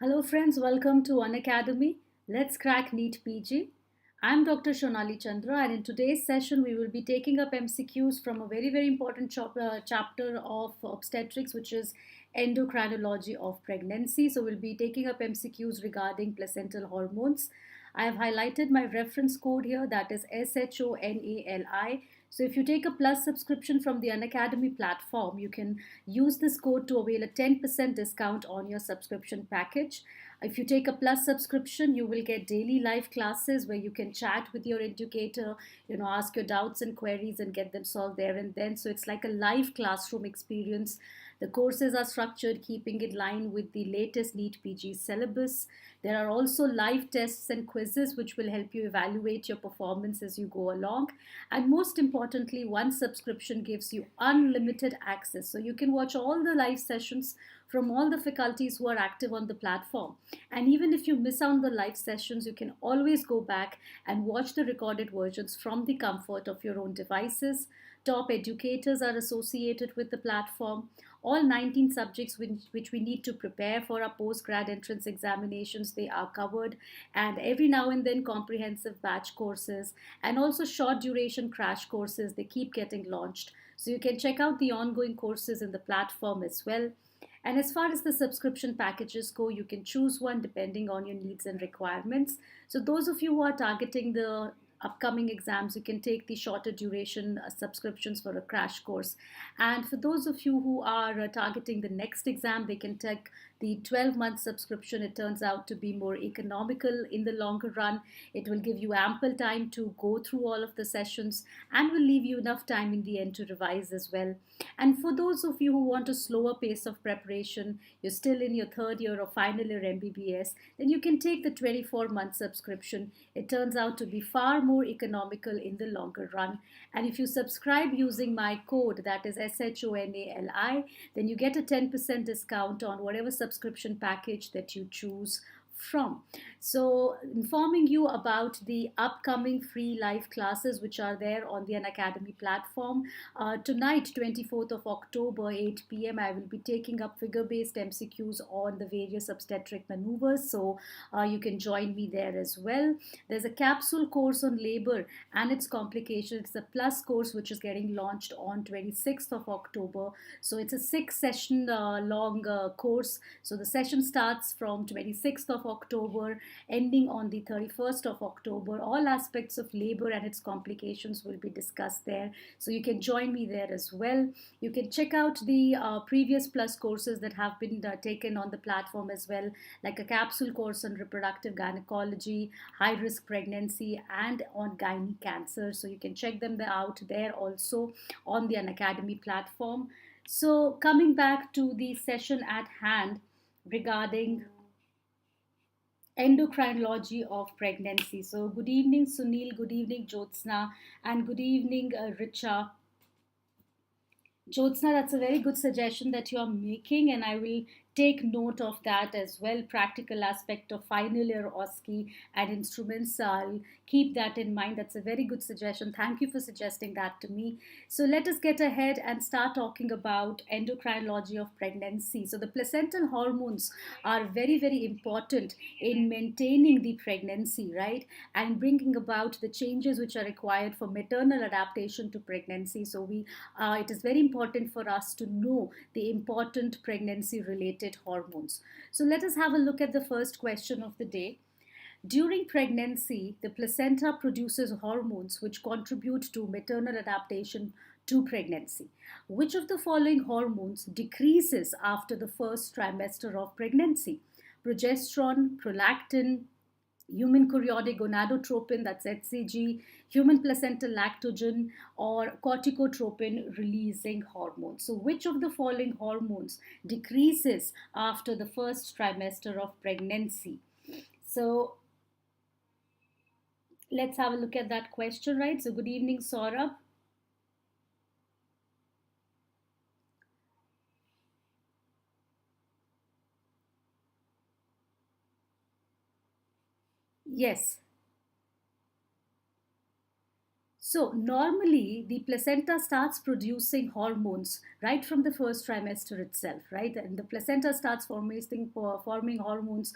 Hello, friends. Welcome to Unacademy. Let's crack NEET PG. I'm Dr. Shonali Chandra, and in today's session, we will be taking up MCQs from a very important chapter of obstetrics, which is endocrinology of pregnancy. So, we'll be taking up MCQs regarding placental hormones. I have highlighted my reference code here, that is SHONALI. So, if you take a plus subscription from the Unacademy platform, you can use this code to avail a 10% discount on your subscription package. If you take a plus subscription, you will get daily live classes where you can chat with your educator, ask your doubts and queries and get them solved there and then. So it's like a live classroom experience. The courses are structured, keeping in line with the latest NEET PG syllabus. There are also live tests and quizzes which will help you evaluate your performance as you go along. And most importantly, one subscription gives you unlimited access. So you can watch all the live sessions from all the faculties who are active on the platform. And even if you miss out on the live sessions, you can always go back and watch the recorded versions from the comfort of your own devices. Top educators are associated with the platform. All 19 subjects which we need to prepare for our post-grad entrance examinations, they are covered. And every now and then comprehensive batch courses and also short duration crash courses, they keep getting launched. So you can check out the ongoing courses in the platform as well. And as far as the subscription packages go, you can choose one depending on your needs and requirements. So those of you who are targeting the upcoming exams, you can take the shorter duration subscriptions for a crash course. And for those of you who are targeting the next exam, they can take the 12-month subscription. It turns out to be more economical in the longer run. It will give you ample time to go through all of the sessions and will leave you enough time in the end to revise as well. And for those of you who want a slower pace of preparation, you're still in your third year or final year MBBS, then you can take the 24-month subscription. It turns out to be far more economical in the longer run. And if you subscribe using my code, that is SHONALI, then you get a 10% discount on whatever subscription package that you choose from. So informing you about the upcoming free live classes which are there on the Unacademy platform. Tonight, 24th of October, 8 p.m., I will be taking up figure-based MCQs on the various obstetric maneuvers. So you can join me there as well. There's a capsule course on labor and its complications. It's a plus course which is getting launched on 26th of October. So it's a 6-session long course. So the session starts from 26th of October, ending on the 31st of October. All aspects of labor and its complications will be discussed there. So you can join me there as well. You can check out the previous plus courses that have been taken on the platform as well, like a capsule course on reproductive gynecology, high-risk pregnancy, and on gynae cancer. So you can check them out there also on the Unacademy platform. So coming back to the session at hand regarding endocrinology of pregnancy. So good evening Sunil, good evening Jyotsna, and good evening Richa. Jyotsna, that's a very good suggestion that you are making, and I will take note of that as well. Practical aspect of final year OSCE and instruments. I'll keep that in mind. That's a very good suggestion. Thank you for suggesting that to me. So let us get ahead and start talking about endocrinology of pregnancy. So the placental hormones are very important in maintaining the pregnancy, right? And bringing about the changes which are required for maternal adaptation to pregnancy. So it is very important for us to know the important pregnancy related hormones. So let us have a look at the first question of the day. During pregnancy, the placenta produces hormones which contribute to maternal adaptation to pregnancy. Which of the following hormones decreases after the first trimester of pregnancy? Progesterone, prolactin, human chorionic gonadotropin, that's HCG, human placental lactogen, or corticotropin releasing hormone. So which of the following hormones decreases after the first trimester of pregnancy? So let's have a look at that question, right? So good evening, Saurabh. Yes. So normally the placenta starts producing hormones right from the first trimester itself, right? And the placenta starts forming hormones,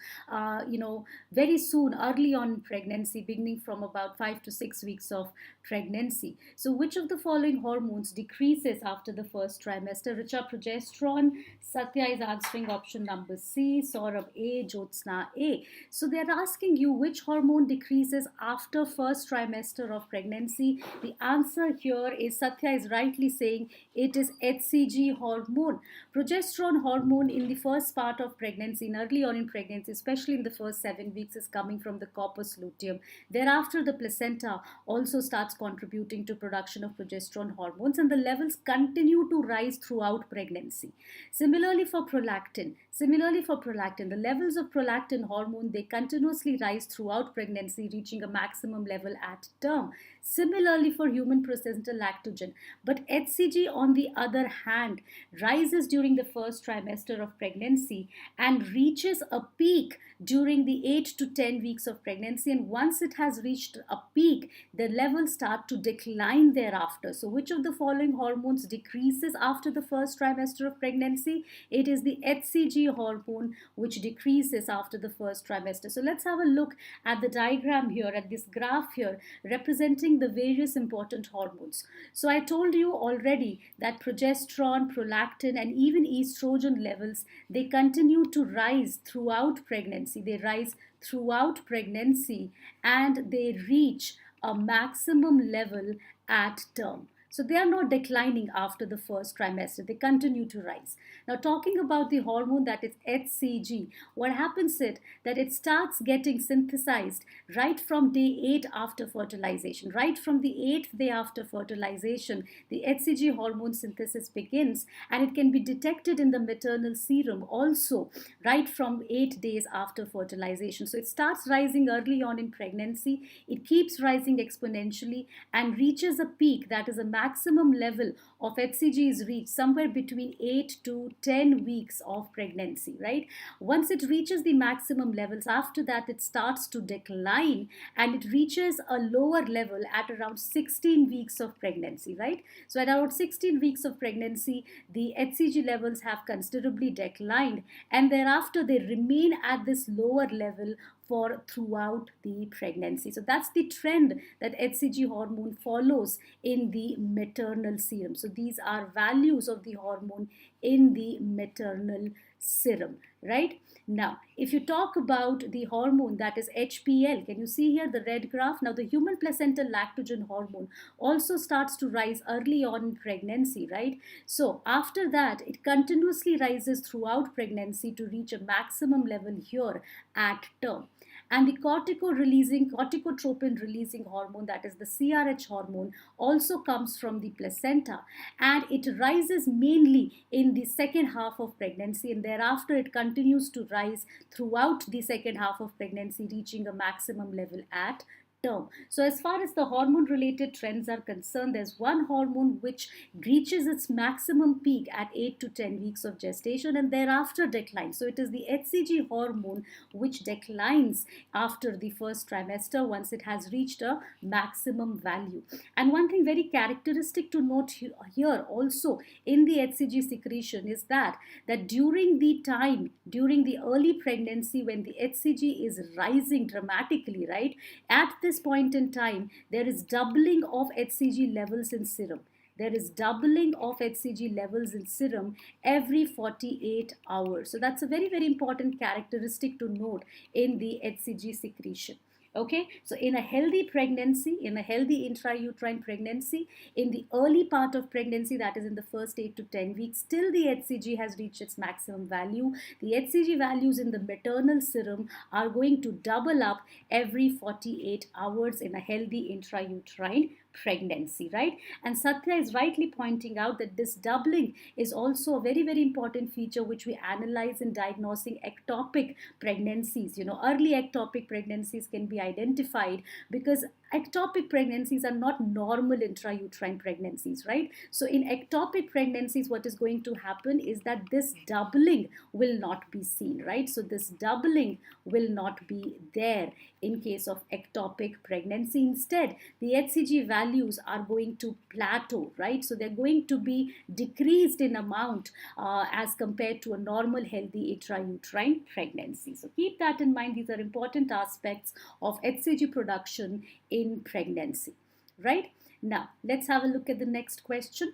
very soon, early on in pregnancy, beginning from about 5 to 6 weeks of pregnancy. So which of the following hormones decreases after the first trimester? Which are progesterone? Satya is answering option number C, Saurabh A, Jyotsna A. So they're asking you which hormone decreases after first trimester of pregnancy. The answer here is Satya is rightly saying it is HCG hormone. Progesterone hormone in the first part of pregnancy, in early on in pregnancy, especially in the first 7 weeks, is coming from the corpus luteum. Thereafter, the placenta also starts contributing to production of progesterone hormones, and the levels continue to rise throughout pregnancy. Similarly for prolactin, the levels of prolactin hormone, they continuously rise throughout pregnancy, reaching a maximum level at term. Similarly for human placental lactogen. But HCG, on the other hand, rises during the first trimester of pregnancy and reaches a peak during the 8 to 10 weeks of pregnancy. And once it has reached a peak, the levels start to decline thereafter. So which of the following hormones decreases after the first trimester of pregnancy? It is the HCG hormone which decreases after the first trimester. So let's have a look at the diagram here, at this graph here, representing the various important hormones. So I told you already that progesterone, prolactin, and even estrogen levels, they continue to rise throughout pregnancy. They rise throughout pregnancy and they reach a maximum level at term. So they are not declining after the first trimester. They continue to rise. Now talking about the hormone that is HCG, what happens is that it starts getting synthesized right from day 8 after fertilization. Right from the 8th day after fertilization, the HCG hormone synthesis begins, and it can be detected in the maternal serum also right from 8 days after fertilization. So it starts rising early on in pregnancy. It keeps rising exponentially and reaches a peak, that is a maximum level of HCG is reached somewhere between 8 to 10 weeks of pregnancy, right? Once it reaches the maximum levels, after that it starts to decline and it reaches a lower level at around 16 weeks of pregnancy, right? So at around 16 weeks of pregnancy, the HCG levels have considerably declined, and thereafter they remain at this lower level for throughout the pregnancy. So that's the trend that HCG hormone follows in the maternal serum. So these are values of the hormone in the maternal serum, right? Now, if you talk about the hormone that is HPL, can you see here the red graph? Now, the human placental lactogen hormone also starts to rise early on in pregnancy, right? So, after that, it continuously rises throughout pregnancy to reach a maximum level here at term. And the corticotropin releasing hormone, that is the CRH hormone, also comes from the placenta, and it rises mainly in the second half of pregnancy, and thereafter it continues to rise throughout the second half of pregnancy, reaching a maximum level at term. So as far as the hormone related trends are concerned, there's one hormone which reaches its maximum peak at 8 to 10 weeks of gestation and thereafter declines. So it is the HCG hormone which declines after the first trimester once it has reached a maximum value. And one thing very characteristic to note here also in the HCG secretion is that during the early pregnancy, when the HCG is rising dramatically, right, at this point in time, there is doubling of HCG levels in serum. There is doubling of HCG levels in serum every 48 hours. So that's a very, very important characteristic to note in the HCG secretion. Okay, so in a healthy pregnancy, in a healthy intrauterine pregnancy, in the early part of pregnancy, that is in the first 8 to 10 weeks, till the HCG has reached its maximum value, the HCG values in the maternal serum are going to double up every 48 hours in a healthy intrauterine pregnancy, right? And Satya is rightly pointing out that this doubling is also a very, very important feature which we analyze in diagnosing ectopic pregnancies. Early ectopic pregnancies can be identified because ectopic pregnancies are not normal intrauterine pregnancies, right? So in ectopic pregnancies, what is going to happen is that this doubling will not be seen, right? So this doubling will not be there in case of ectopic pregnancy. Instead, the HCG values are going to plateau, right? So they're going to be decreased in amount as compared to a normal healthy intrauterine pregnancy. So keep that in mind. These are important aspects of HCG production in pregnancy, right? Now, let's have a look at the next question.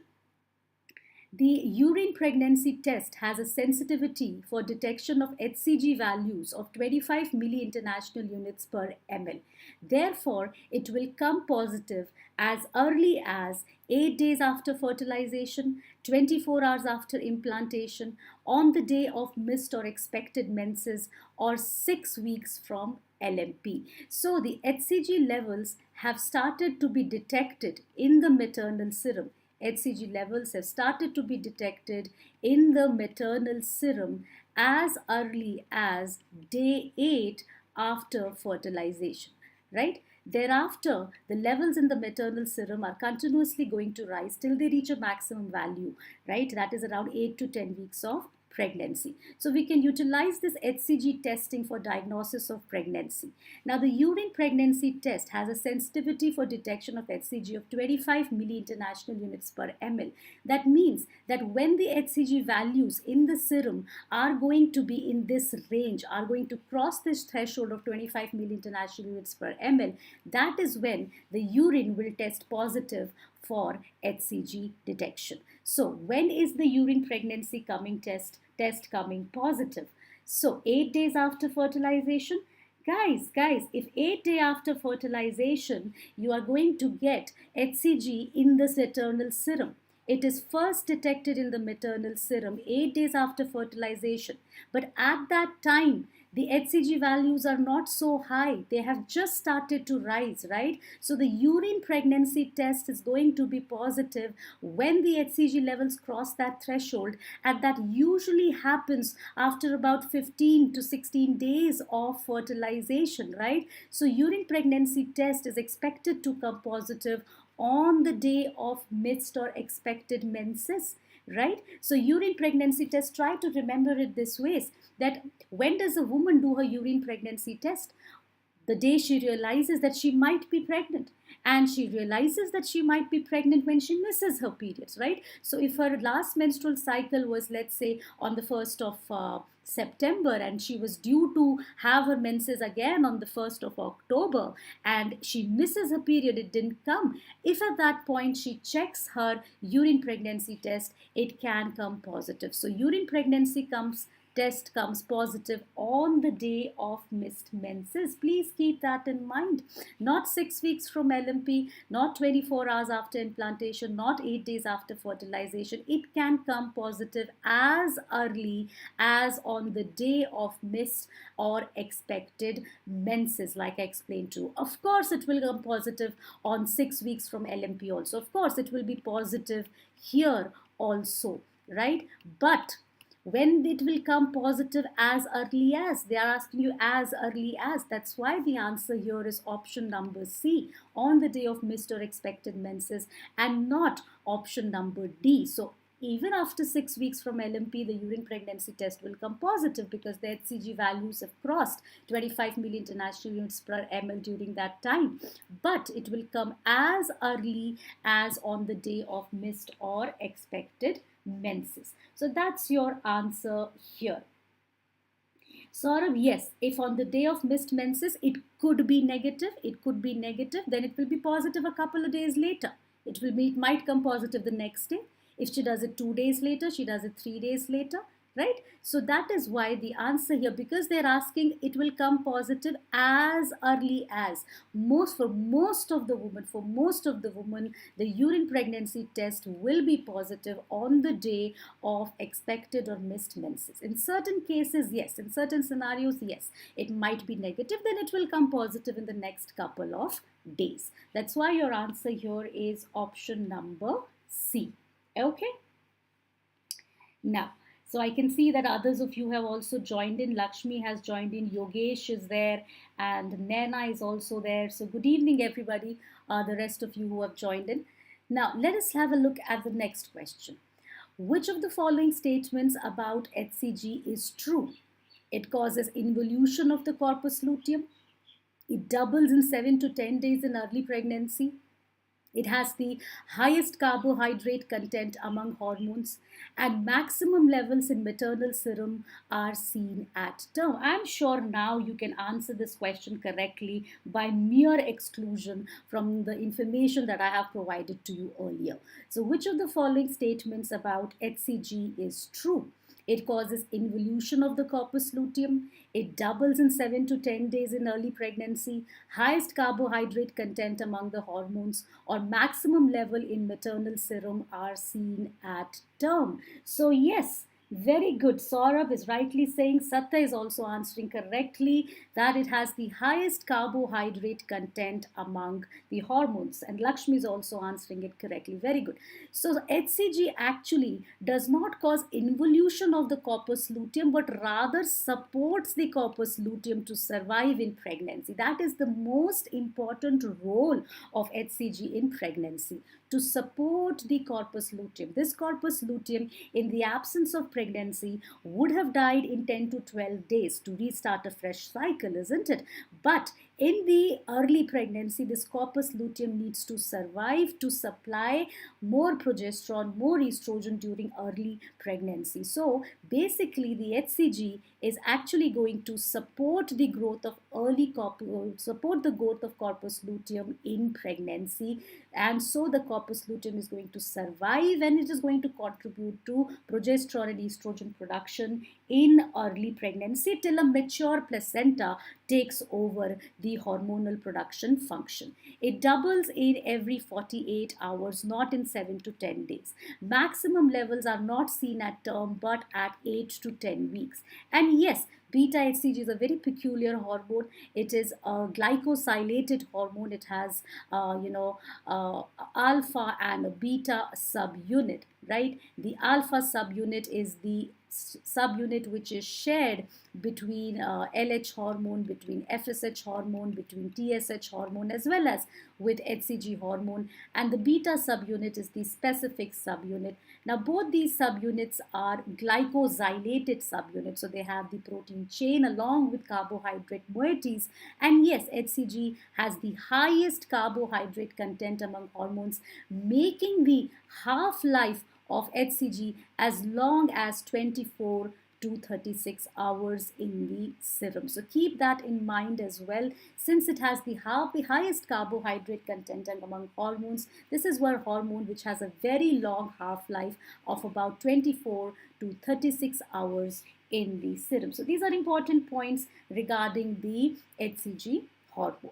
The urine pregnancy test has a sensitivity for detection of HCG values of 25 milli-international units per ml. Therefore, it will come positive as early as 8 days after fertilization, 24 hours after implantation, on the day of missed or expected menses, or 6 weeks from LMP. So the HCG levels have started to be detected in the maternal serum. HCG levels have started to be detected in the maternal serum as early as day 8 after fertilization, right? Thereafter, the levels in the maternal serum are continuously going to rise till they reach a maximum value, right? That is around 8 to 10 weeks of pregnancy. So we can utilize this HCG testing for diagnosis of pregnancy. Now, the urine pregnancy test has a sensitivity for detection of HCG of 25 milli-international units per ml. That means that when the HCG values in the serum are going to be in this range, are going to cross this threshold of 25 milli-international units per ml, that is when the urine will test positive for HCG detection. So when is the urine pregnancy coming test coming positive? So 8 days after fertilization. Guys, if 8 days after fertilization, you are going to get HCG in the maternal serum. It is first detected in the maternal serum 8 days after fertilization. But at that time, the HCG values are not so high. They have just started to rise, right? So the urine pregnancy test is going to be positive when the HCG levels cross that threshold, and that usually happens after about 15 to 16 days of fertilization, right? So urine pregnancy test is expected to come positive on the day of missed or expected menses, right? So urine pregnancy test, try to remember it this way, that when does a woman do her urine pregnancy test? The day she realizes that she might be pregnant. And she realizes that she might be pregnant when she misses her periods, right? So if her last menstrual cycle was, let's say, on the 1st of September, and she was due to have her menses again on the 1st of October, and she misses her period, it didn't come. If at that point she checks her urine pregnancy test, it can come positive. So urine pregnancy test comes positive on the day of missed menses. Please keep that in mind. Not 6 weeks from LMP, not 24 hours after implantation, not 8 days after fertilization. It can come positive as early as on the day of missed or expected menses, like I explained to you. Of course, it will come positive on 6 weeks from LMP also. Of course, it will be positive here also, right? But when it will come positive as early as, they are asking you as early as. That's why the answer here is option number C, on the day of missed or expected menses, and not option number D. So even after 6 weeks from LMP, the urine pregnancy test will come positive because the HCG values have crossed 25 million international units per ml during that time. But it will come as early as on the day of missed or expected menses. So that's your answer here. Saurabh, yes, if on the day of missed menses it could be negative, then it will be positive a couple of days later. It might come positive the next day. If she does it 2 days later, she does it 3 days later, right? So that is why the answer here, because they're asking, it will come positive as early as. For most of the women, the urine pregnancy test will be positive on the day of expected or missed menses. In certain cases, yes. In certain scenarios, yes. It might be negative, then it will come positive in the next couple of days. That's why your answer here is option number C. Okay? Now, So I can see that others of you have also joined in. Lakshmi has joined in, Yogesh is there, and Naina is also there. So good evening, everybody, the rest of you who have joined in. Now, let us have a look at the next question. Which of the following statements about HCG is true? It causes involution of the corpus luteum. It doubles in 7 to 10 days in early pregnancy. It has the highest carbohydrate content among hormones, and maximum levels in maternal serum are seen at term. I'm sure now you can answer this question correctly by mere exclusion from the information that I have provided to you earlier. So, which of the following statements about HCG is true? It causes involution of the corpus luteum. It doubles in 7 to 10 days in early pregnancy. Highest carbohydrate content among the hormones, or maximum level in maternal serum are seen at term. So, yes, very good. Saurabh is rightly saying, Satya is also answering correctly, that it has the highest carbohydrate content among the hormones. And Lakshmi is also answering it correctly. Very good. So HCG actually does not cause involution of the corpus luteum, but rather supports the corpus luteum to survive in pregnancy. That is the most important role of HCG in pregnancy, to support the corpus luteum. This corpus luteum, in the absence of pregnancy, would have died in 10 to 12 days to restart a fresh cycle, isn't it? But in the early pregnancy, this corpus luteum needs to survive to supply more progesterone, more estrogen during early pregnancy. So basically, the HCG is actually going to support the growth of support the growth of corpus luteum in pregnancy, and so the corpus luteum is going to survive, and it is going to contribute to progesterone and estrogen production in early pregnancy till a mature placenta takes over the hormonal production function. It doubles in every 48 hours, not in 7 to 10 days. Maximum levels are not seen at term but at 8 to 10 weeks. And yes, beta HCG is a very peculiar hormone. It is a glycosylated hormone. It has, alpha and a beta subunit, right? The alpha subunit is the subunit which is shared between LH hormone, between FSH hormone, between TSH hormone, as well as with HCG hormone. And the beta subunit is the specific subunit. Now, both these subunits are glycosylated subunits, so they have the protein chain along with carbohydrate moieties. And yes, HCG has the highest carbohydrate content among hormones, making the half-life of HCG as long as 24 to 36 hours in the serum. So keep that in mind as well. Since it has the highest carbohydrate content among hormones, this is one hormone which has a very long half-life of about 24 to 36 hours in the serum. So these are important points regarding the HCG hormone.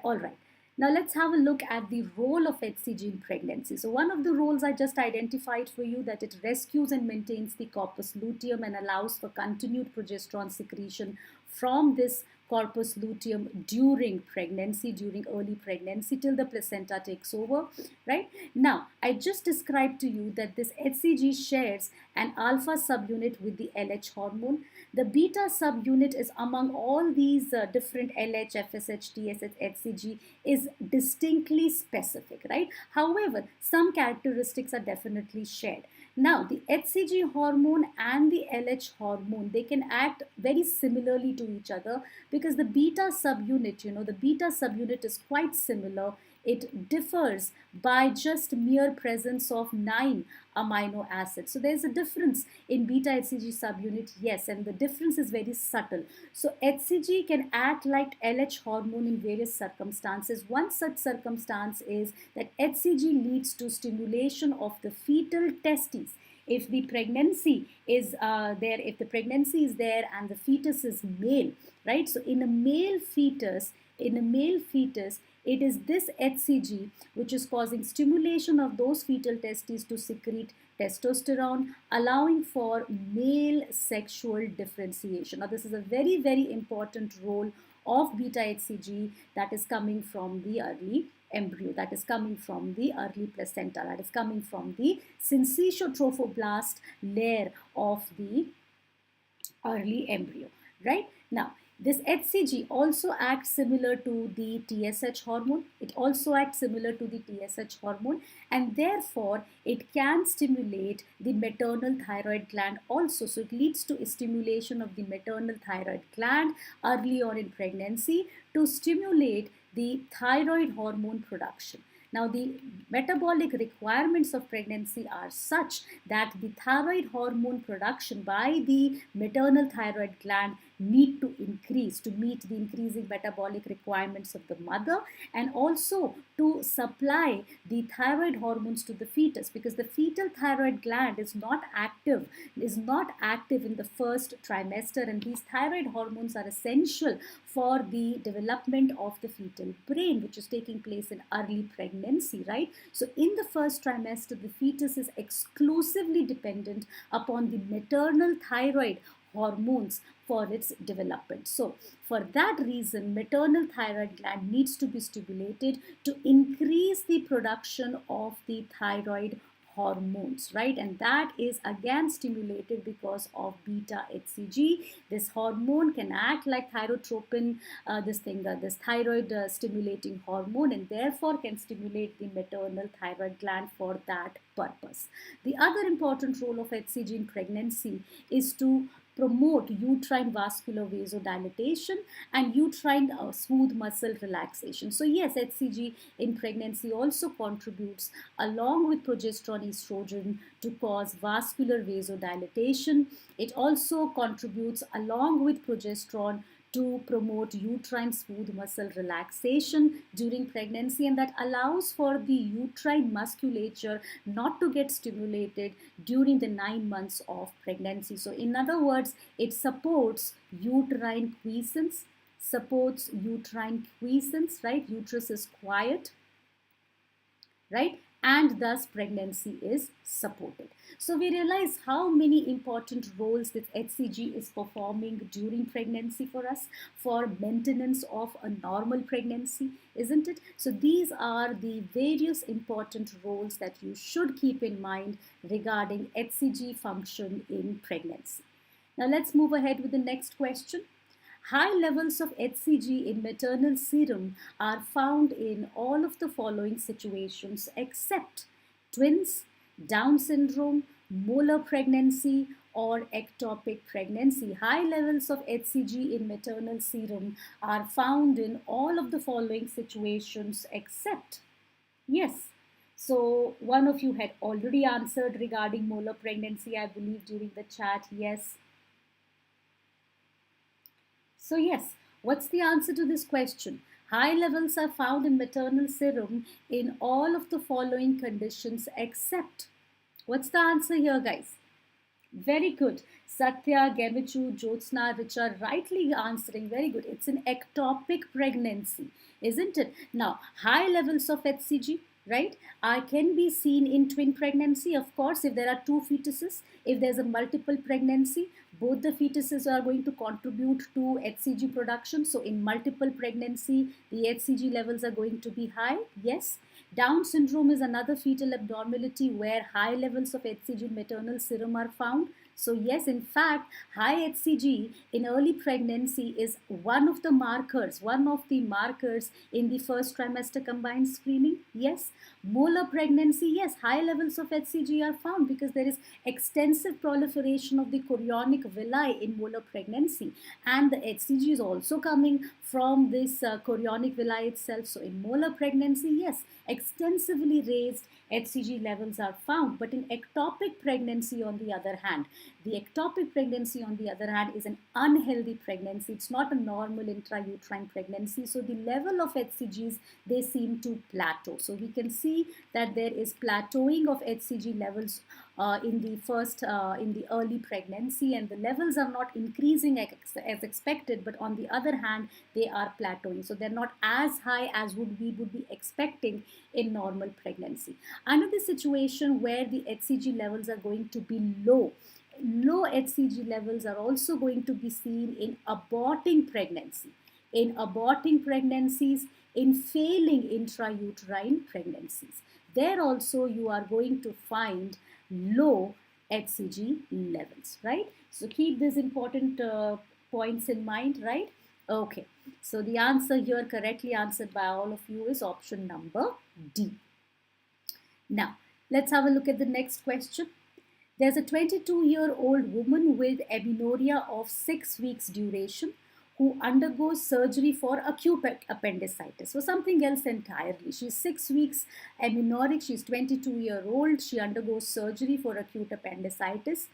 All right. Now let's have a look at the role of HCG in pregnancy. So one of the roles I just identified for you, that it rescues and maintains the corpus luteum and allows for continued progesterone secretion from this corpus luteum during pregnancy, during early pregnancy till the placenta takes over, right? Now, I just described to you that this HCG shares an alpha subunit with the LH hormone. The beta subunit is among all these different LH, FSH, TSH, HCG is distinctly specific, right? However, some characteristics are definitely shared. Now, the HCG hormone and the LH hormone, they can act very similarly to each other because the beta subunit, the beta subunit is quite similar. It differs by just mere presence of 9 amino acids. So there's a difference in beta HCG subunit, yes, and the difference is very subtle. So HCG can act like LH hormone in various circumstances. One such circumstance is that HCG leads to stimulation of the fetal testes. If the pregnancy is there and the fetus is male, right? So in a male fetus, it is this HCG which is causing stimulation of those fetal testes to secrete testosterone, allowing for male sexual differentiation. Now, this is a very, very important role of beta HCG that is coming from the early embryo that is coming from the early placenta, that is coming from the syncytiotropoblast layer of the early embryo, right? Now, this HCG also acts similar to the TSH hormone. It also acts similar to the TSH hormone, and therefore it can stimulate the maternal thyroid gland also. So it leads to stimulation of the maternal thyroid gland early on in pregnancy to stimulate the thyroid hormone production. Now, the metabolic requirements of pregnancy are such that the thyroid hormone production by the maternal thyroid gland need to increase to meet the increasing metabolic requirements of the mother, and also to supply the thyroid hormones to the fetus, because the fetal thyroid gland is not active in the first trimester, and these thyroid hormones are essential for the development of the fetal brain, which is taking place in early pregnancy, right? So in the first trimester, the fetus is exclusively dependent upon the maternal thyroid hormones for its development. So for that reason, maternal thyroid gland needs to be stimulated to increase the production of the thyroid hormones, right? And that is again stimulated because of beta HCG. This hormone can act like thyrotropin, this thyroid stimulating hormone, and therefore can stimulate the maternal thyroid gland for that purpose. The other important role of HCG in pregnancy is to promote uterine vascular vasodilatation and uterine smooth muscle relaxation. So yes, HCG in pregnancy also contributes along with progesterone estrogen to cause vascular vasodilatation. It also contributes along with progesterone to promote uterine smooth muscle relaxation during pregnancy, and that allows for the uterine musculature not to get stimulated during the 9 months of pregnancy. So in other words, it supports uterine quiescence, right? Uterus is quiet, right? And thus pregnancy is supported. So we realize how many important roles this HCG is performing during pregnancy for us, for maintenance of a normal pregnancy, isn't it? So these are the various important roles that you should keep in mind regarding HCG function in pregnancy. Now let's move ahead with the next question. High levels of HCG in maternal serum are found in all of the following situations except twins, Down syndrome, molar pregnancy, or ectopic pregnancy. High levels of HCG in maternal serum are found in all of the following situations except, yes. So one of you had already answered regarding molar pregnancy, I believe, during the chat. Yes. So yes, what's the answer to this question? High levels are found in maternal serum in all of the following conditions except. What's the answer here, guys? Very good. Satya, Gemichu, Jyotsna, which are rightly answering. Very good. It's an ectopic pregnancy, isn't it? Now, high levels of HCG, right, can be seen in twin pregnancy. Of course, if there are two fetuses, if there's a multiple pregnancy, both the fetuses are going to contribute to HCG production. So in multiple pregnancy, the HCG levels are going to be high. Yes. Down syndrome is another fetal abnormality where high levels of HCG in maternal serum are found. So yes, in fact, high HCG in early pregnancy is one of the markers in the first trimester combined screening. Yes. Molar pregnancy, yes, high levels of HCG are found because there is extensive proliferation of the chorionic villi in molar pregnancy, and the HCG is also coming from this chorionic villi itself. So in molar pregnancy, yes, extensively raised HCG levels are found. But in ectopic pregnancy, on the other hand, is an unhealthy pregnancy. It's not a normal intrauterine pregnancy. So the level of HCGs, they seem to plateau. So we can see that there is plateauing of HCG levels in the early pregnancy, and the levels are not increasing as expected, but on the other hand, they are plateauing. So they're not as high as we would be expecting in normal pregnancy. Another situation where the HCG levels are going to be low HCG levels are also going to be seen in aborting pregnancy. In aborting pregnancies, in failing intrauterine pregnancies. There also you are going to find low HCG levels, right? So keep these important points in mind, right? Okay, so the answer here correctly answered by all of you is option number D. Now, let's have a look at the next question. There's a 22-year-old woman with amenorrhea of 6 weeks duration who undergoes surgery for acute appendicitis. So something else entirely. She's 6 weeks amenorrheic. She's 22-year-old. She undergoes surgery for acute appendicitis.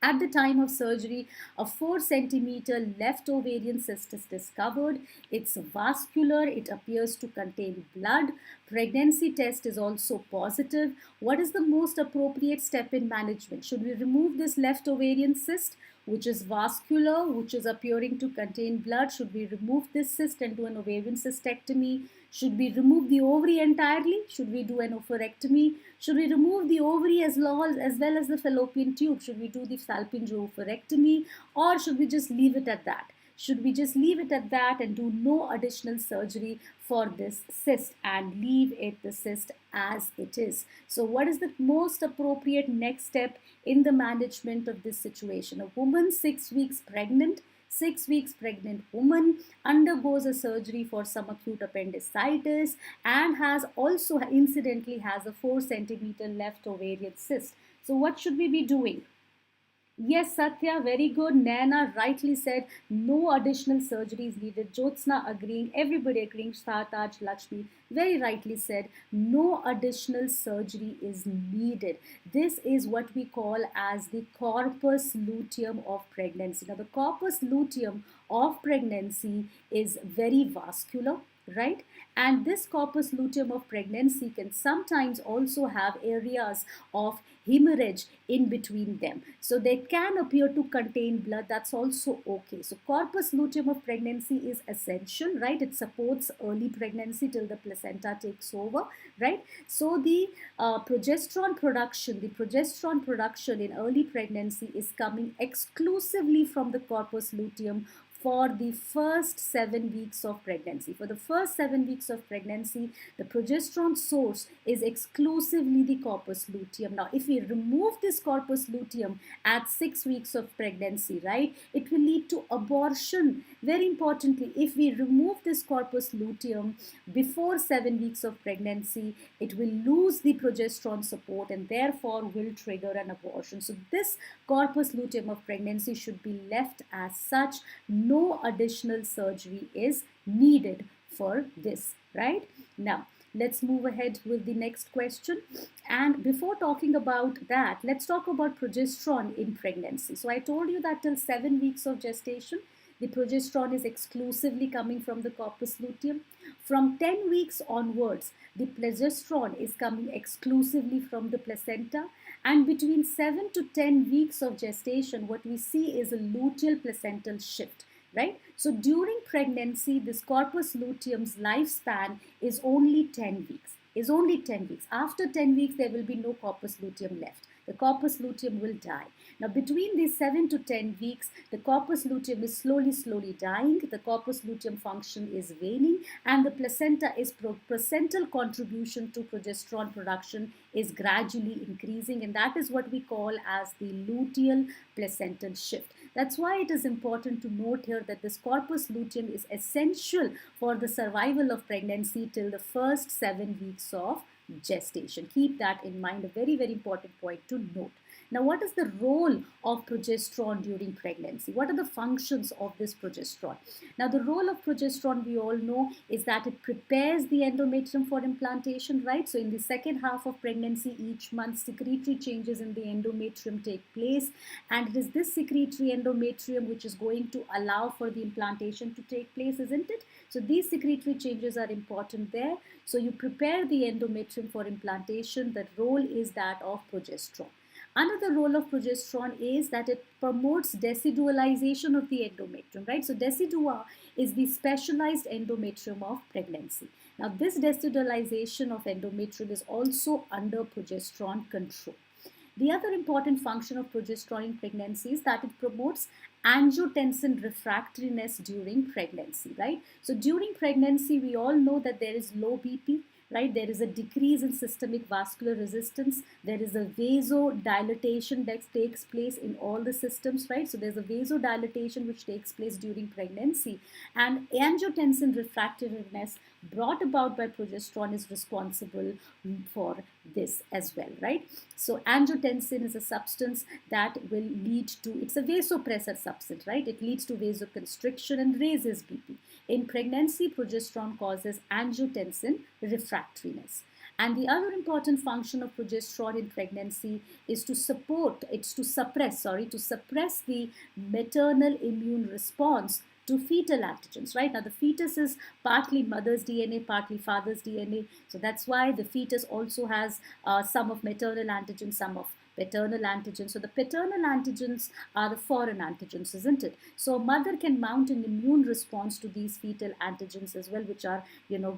At the time of surgery, a 4 centimeter left ovarian cyst is discovered. It's vascular. It appears to contain blood. Pregnancy test is also positive. What is the most appropriate step in management? Should we remove this left ovarian cyst, which is vascular, which is appearing to contain blood? Should we remove this cyst and do an ovarian cystectomy? Should we remove the ovary entirely? Should we do an oophorectomy? Should we remove the ovary as well as the fallopian tube? Should we do the salpingo-oophorectomy, or should we just leave it at that? Should we just leave it at that and do no additional surgery for this cyst and leave the cyst as it is? So what is the most appropriate next step in the management of this situation? A woman 6 weeks pregnant, 6 weeks pregnant woman undergoes a surgery for some acute appendicitis and incidentally has a 4 centimeter left ovarian cyst. So what should we be doing? Yes, Satya, very good. Naina rightly said no additional surgery is needed. Jyotsna agreeing, everybody agreeing. Sartaj, Lakshmi very rightly said no additional surgery is needed. This is what we call as the corpus luteum of pregnancy. Now, the corpus luteum of pregnancy is very vascular, right? And this corpus luteum of pregnancy can sometimes also have areas of hemorrhage in between them. So they can appear to contain blood. That's also okay. So corpus luteum of pregnancy is essential, right? It supports early pregnancy till the placenta takes over, right? So the progesterone production in early pregnancy is coming exclusively from the corpus luteum for the first 7 weeks of pregnancy. For the first 7 weeks of pregnancy, the progesterone source is exclusively the corpus luteum. Now, if we remove this corpus luteum at 6 weeks of pregnancy, right, it will lead to abortion. Very importantly, if we remove this corpus luteum before 7 weeks of pregnancy, it will lose the progesterone support and therefore will trigger an abortion. So this corpus luteum of pregnancy should be left as such. No additional surgery is needed for this, right? Now, let's move ahead with the next question. And before talking about that, let's talk about progesterone in pregnancy. So I told you that till 7 weeks of gestation, the progesterone is exclusively coming from the corpus luteum. From 10 weeks onwards, the progesterone is coming exclusively from the placenta. And between 7 to 10 weeks of gestation, what we see is a luteal placental shift, right? So during pregnancy, this corpus luteum's lifespan is only 10 weeks. After 10 weeks, there will be no corpus luteum left. The corpus luteum will die. Now, between these 7 to 10 weeks, the corpus luteum is slowly dying. The corpus luteum function is waning, and the placental contribution to progesterone production is gradually increasing, and that is what we call as the luteal placental shift. That's why it is important to note here that this corpus luteum is essential for the survival of pregnancy till the first 7 weeks of gestation. Keep that in mind, a very, very important point to note. Now, what is the role of progesterone during pregnancy? What are the functions of this progesterone? Now, the role of progesterone, we all know, is that it prepares the endometrium for implantation, right? So in the second half of pregnancy, each month, secretory changes in the endometrium take place. And it is this secretory endometrium which is going to allow for the implantation to take place, isn't it? So these secretory changes are important there. So you prepare the endometrium for implantation. The role is that of progesterone. Another role of progesterone is that it promotes decidualization of the endometrium, right? So decidua is the specialized endometrium of pregnancy. Now, this decidualization of endometrium is also under progesterone control. The other important function of progesterone in pregnancy is that it promotes angiotensin refractoriness during pregnancy, right? So during pregnancy, we all know that there is low BP, right? There is a decrease in systemic vascular resistance. There is a vasodilatation that takes place in all the systems, right? So there's a vasodilatation which takes place during pregnancy, and angiotensin refractoriness brought about by progesterone is responsible for this as well, right? So angiotensin is a substance that will lead to, it's a vasopressor substance, right? It leads to vasoconstriction and raises BP. In pregnancy, progesterone causes angiotensin refractoriness. And the other important function of progesterone in pregnancy is to suppress the maternal immune response to fetal antigens, right? Now, the fetus is partly mother's DNA, partly father's DNA. So that's why the fetus also has some of maternal antigens, some of paternal antigens. So the paternal antigens are the foreign antigens, isn't it? So a mother can mount an immune response to these fetal antigens as well, which are,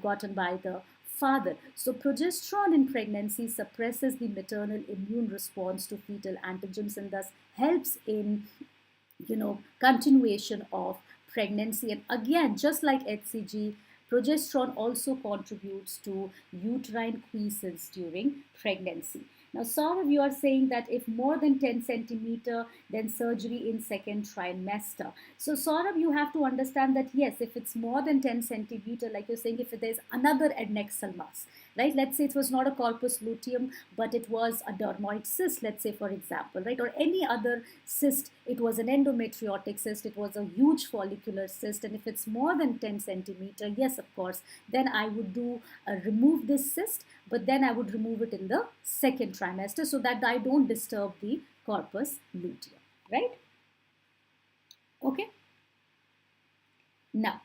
gotten by the father. So progesterone in pregnancy suppresses the maternal immune response to fetal antigens and thus helps in, continuation of pregnancy. And again, just like HCG, progesterone also contributes to uterine quiescence during pregnancy. Now, Saurav, you are saying that if more than 10 centimeter, then surgery in second trimester. So, Saurav, you have to understand that yes, if it's more than 10 centimeter, like you're saying, if there's another adnexal mass, right? Let's say it was not a corpus luteum, but it was a dermoid cyst, let's say, for example, right? Or any other cyst, it was an endometriotic cyst, it was a huge follicular cyst. And if it's more than 10 centimeter, yes, of course, then I would remove this cyst, but then I would remove it in the second trimester so that I don't disturb the corpus luteum, right? Okay. Now,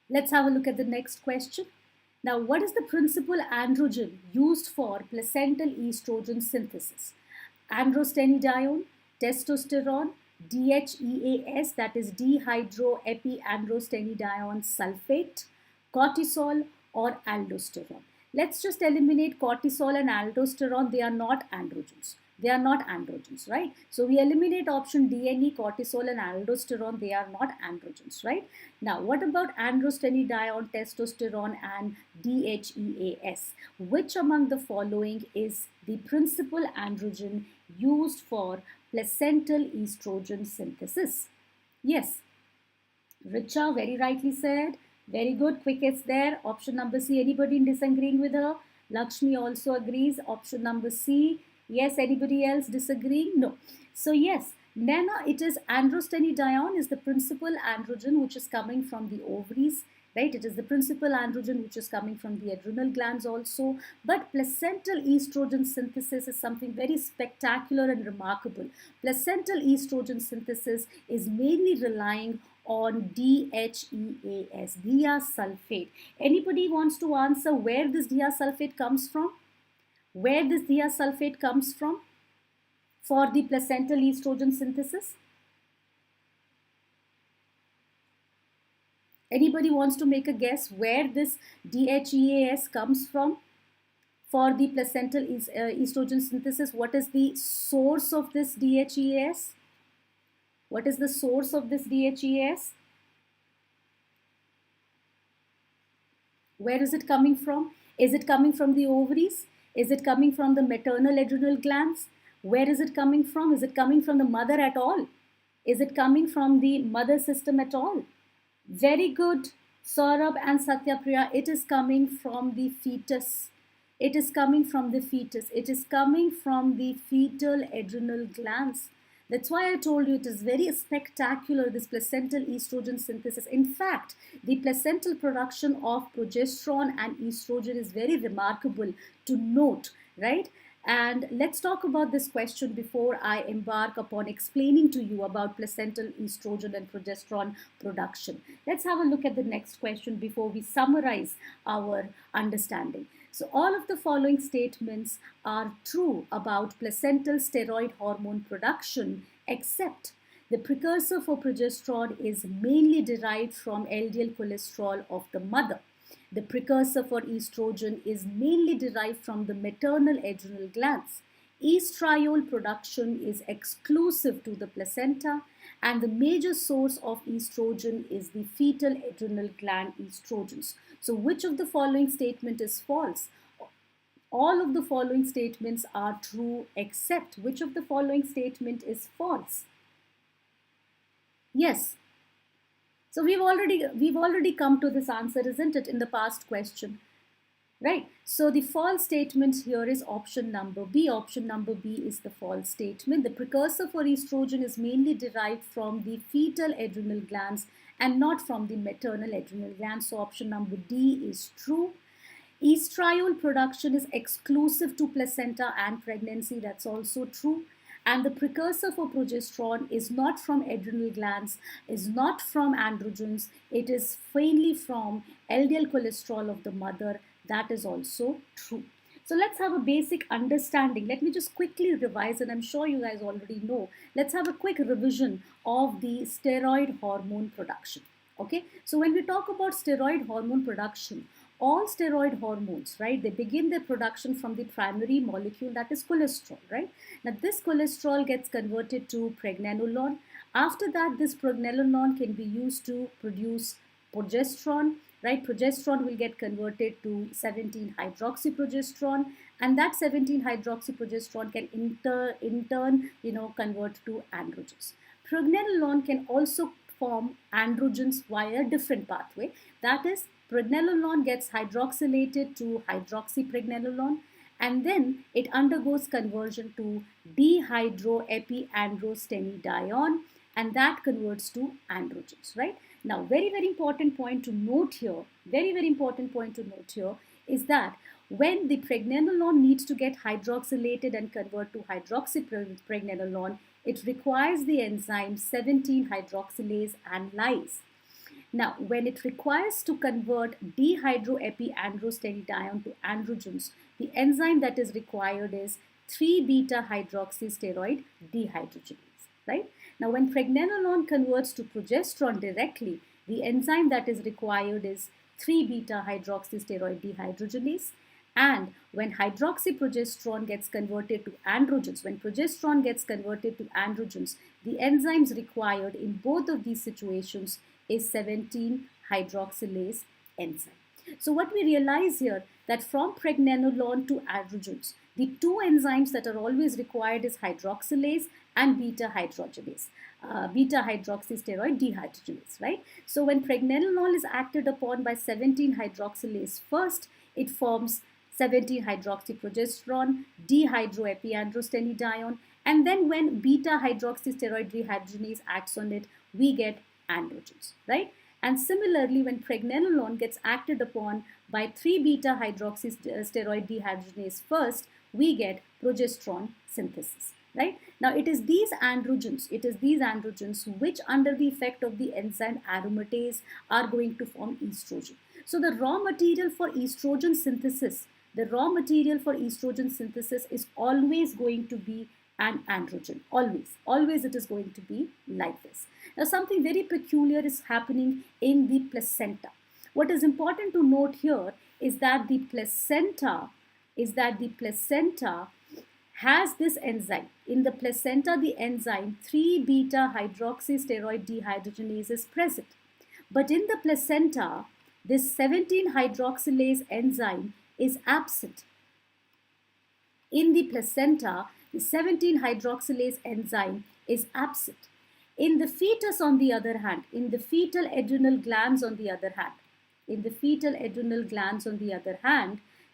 let's have a look at the next question. Now, what is the principal androgen used for placental estrogen synthesis? Androstenedione, testosterone, DHEAS, that is dehydroepiandrostenedione sulfate, cortisol, or aldosterone. Let's just eliminate cortisol and aldosterone. They are not androgens. They are not androgens, right? So we eliminate option DNE, cortisol and aldosterone. They are not androgens, right? Now, what about androstenedione, testosterone and DHEAS? Which among the following is the principal androgen used for placental estrogen synthesis? Yes, Richa very rightly said. Very good, quickest there. Option number C. Anybody disagreeing with her? Lakshmi also agrees. Option number C. Yes, anybody else disagreeing? No. So yes, Nana, it is androstenedione is the principal androgen which is coming from the ovaries, right? It is the principal androgen which is coming from the adrenal glands also. But placental estrogen synthesis is something very spectacular and remarkable. Placental estrogen synthesis is mainly relying on DHEAS, diasulfate. Anybody wants to answer where this diasulfate comes from? Where this diasulfate comes from for the placental estrogen synthesis? Anybody wants to make a guess where this DHEAS comes from for the placental estrogen synthesis? What is the source of this DHEAS? What is the source of this DHEAS? Where is it coming from? Is it coming from the ovaries? Is it coming from the maternal adrenal glands? Where is it coming from? Is it coming from the mother at all? Is it coming from the mother system at all? Very good, Saurabh and Satyapriya. It is coming from the fetus. It is coming from the fetus. It is coming from the fetal adrenal glands. That's why I told you it is very spectacular, this placental estrogen synthesis. In fact, the placental production of progesterone and estrogen is very remarkable to note, right? And let's talk about this question before I embark upon explaining to you about placental estrogen and progesterone production. Let's have a look at the next question before we summarize our understanding. So all of the following statements are true about placental steroid hormone production, except the precursor for progesterone is mainly derived from LDL cholesterol of the mother. The precursor for estrogen is mainly derived from the maternal adrenal glands. Estriol production is exclusive to the placenta, and the major source of estrogen is the fetal adrenal gland estrogens. So which of the following statement is false? All of the following statements are true except which of the following statement is false? Yes. So we've already come to this answer, isn't it, in the past question? Right. So the false statement here is option number B. Option number B is the false statement. The precursor for estrogen is mainly derived from the fetal adrenal glands and not from the maternal adrenal glands. So option number D is true. Estriol production is exclusive to placenta and pregnancy. That's also true. And the precursor for progesterone is not from adrenal glands, is not from androgens. It is mainly from LDL cholesterol of the mother. That is also true. So let's have a basic understanding. Let me just quickly revise, and I'm sure you guys already know. Let's have a quick revision of the steroid hormone production. Okay, so when we talk about steroid hormone production, all steroid hormones, right, they begin their production from the primary molecule, that is cholesterol, right? Now this cholesterol gets converted to pregnenolone. After that, this pregnenolone can be used to produce progesterone, right? Progesterone will get converted to 17-hydroxyprogesterone, and that 17-hydroxyprogesterone can in turn, convert to androgens. Pregnenolone can also form androgens via a different pathway. That is, pregnenolone gets hydroxylated to hydroxypregnenolone, and then it undergoes conversion to dehydroepiandrostenedione, and that converts to androgens, right? Now, very, very important point to note here, is that when the pregnenolone needs to get hydroxylated and convert to hydroxypregnenolone, it requires the enzyme 17-hydroxylase and lyase. Now, when it requires to convert dehydroepiandrostenedione to androgens, the enzyme that is required is 3-beta-hydroxysteroid dehydrogenase, right? Now, when pregnenolone converts to progesterone directly, the enzyme that is required is 3-beta-hydroxysteroid dehydrogenase. And when hydroxyprogesterone gets converted to androgens, when progesterone gets converted to androgens, the enzymes required in both of these situations is 17-hydroxylase enzyme. So what we realize here, that from pregnenolone to androgens, the two enzymes that are always required is hydroxylase and beta-hydroxysteroid dehydrogenase, right? So when pregnenolone is acted upon by 17-hydroxylase first, it forms 17-hydroxyprogesterone, dehydroepiandrostenedione, and then when beta-hydroxysteroid dehydrogenase acts on it, we get androgens, right? And similarly, when pregnenolone gets acted upon by 3-beta-hydroxysteroid dehydrogenase first, we get progesterone synthesis, right? Now, it is these androgens which, under the effect of the enzyme aromatase, are going to form estrogen. So the raw material for estrogen synthesis is always going to be an androgen. Always it is going to be like this. Now, something very peculiar is happening in the placenta. What is important to note here is that the placenta has this enzyme. In the placenta, the enzyme 3-beta-hydroxysteroid dehydrogenase is present. But in the placenta, this 17-hydroxylase enzyme is absent. In the placenta, the 17-hydroxylase enzyme is absent. In the fetus, on the other hand, in the fetal adrenal glands, on the other hand,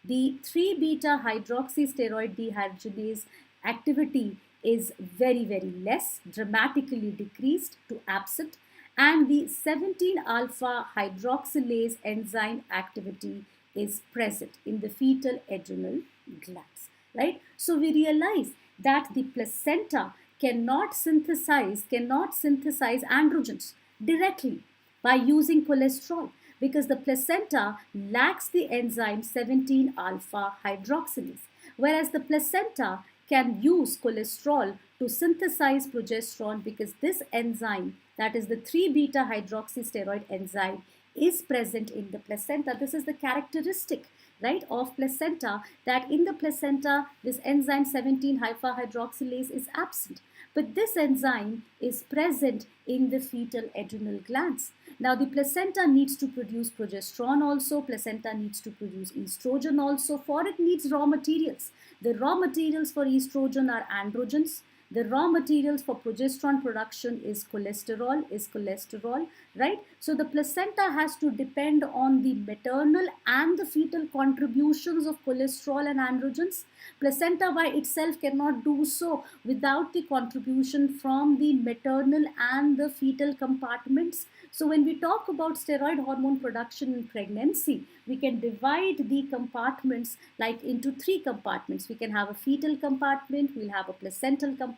the 3-beta-hydroxysteroid dehydrogenase activity is very, very less, dramatically decreased to absent, and the 17-alpha-hydroxylase enzyme activity is present in the fetal adrenal glands, right? So we realize that the placenta cannot synthesize androgens directly by using cholesterol, because the placenta lacks the enzyme 17-alpha-hydroxylase, whereas the placenta can use cholesterol to synthesize progesterone, because this enzyme, that is the 3-beta-hydroxysteroid enzyme, is present in the placenta. This is the characteristic right, of placenta, that in the placenta this enzyme 17-hydroxylase is absent. But this enzyme is present in the fetal adrenal glands. Now the placenta needs to produce progesterone also, placenta needs to produce estrogen also. For it needs raw materials. The raw materials for estrogen are androgens. The raw materials for progesterone production is cholesterol, right? So the placenta has to depend on the maternal and the fetal contributions of cholesterol and androgens. Placenta by itself cannot do so without the contribution from the maternal and the fetal compartments. So when we talk about steroid hormone production in pregnancy, we can divide the compartments like into three compartments. We can have a fetal compartment, we'll have a placental compartment,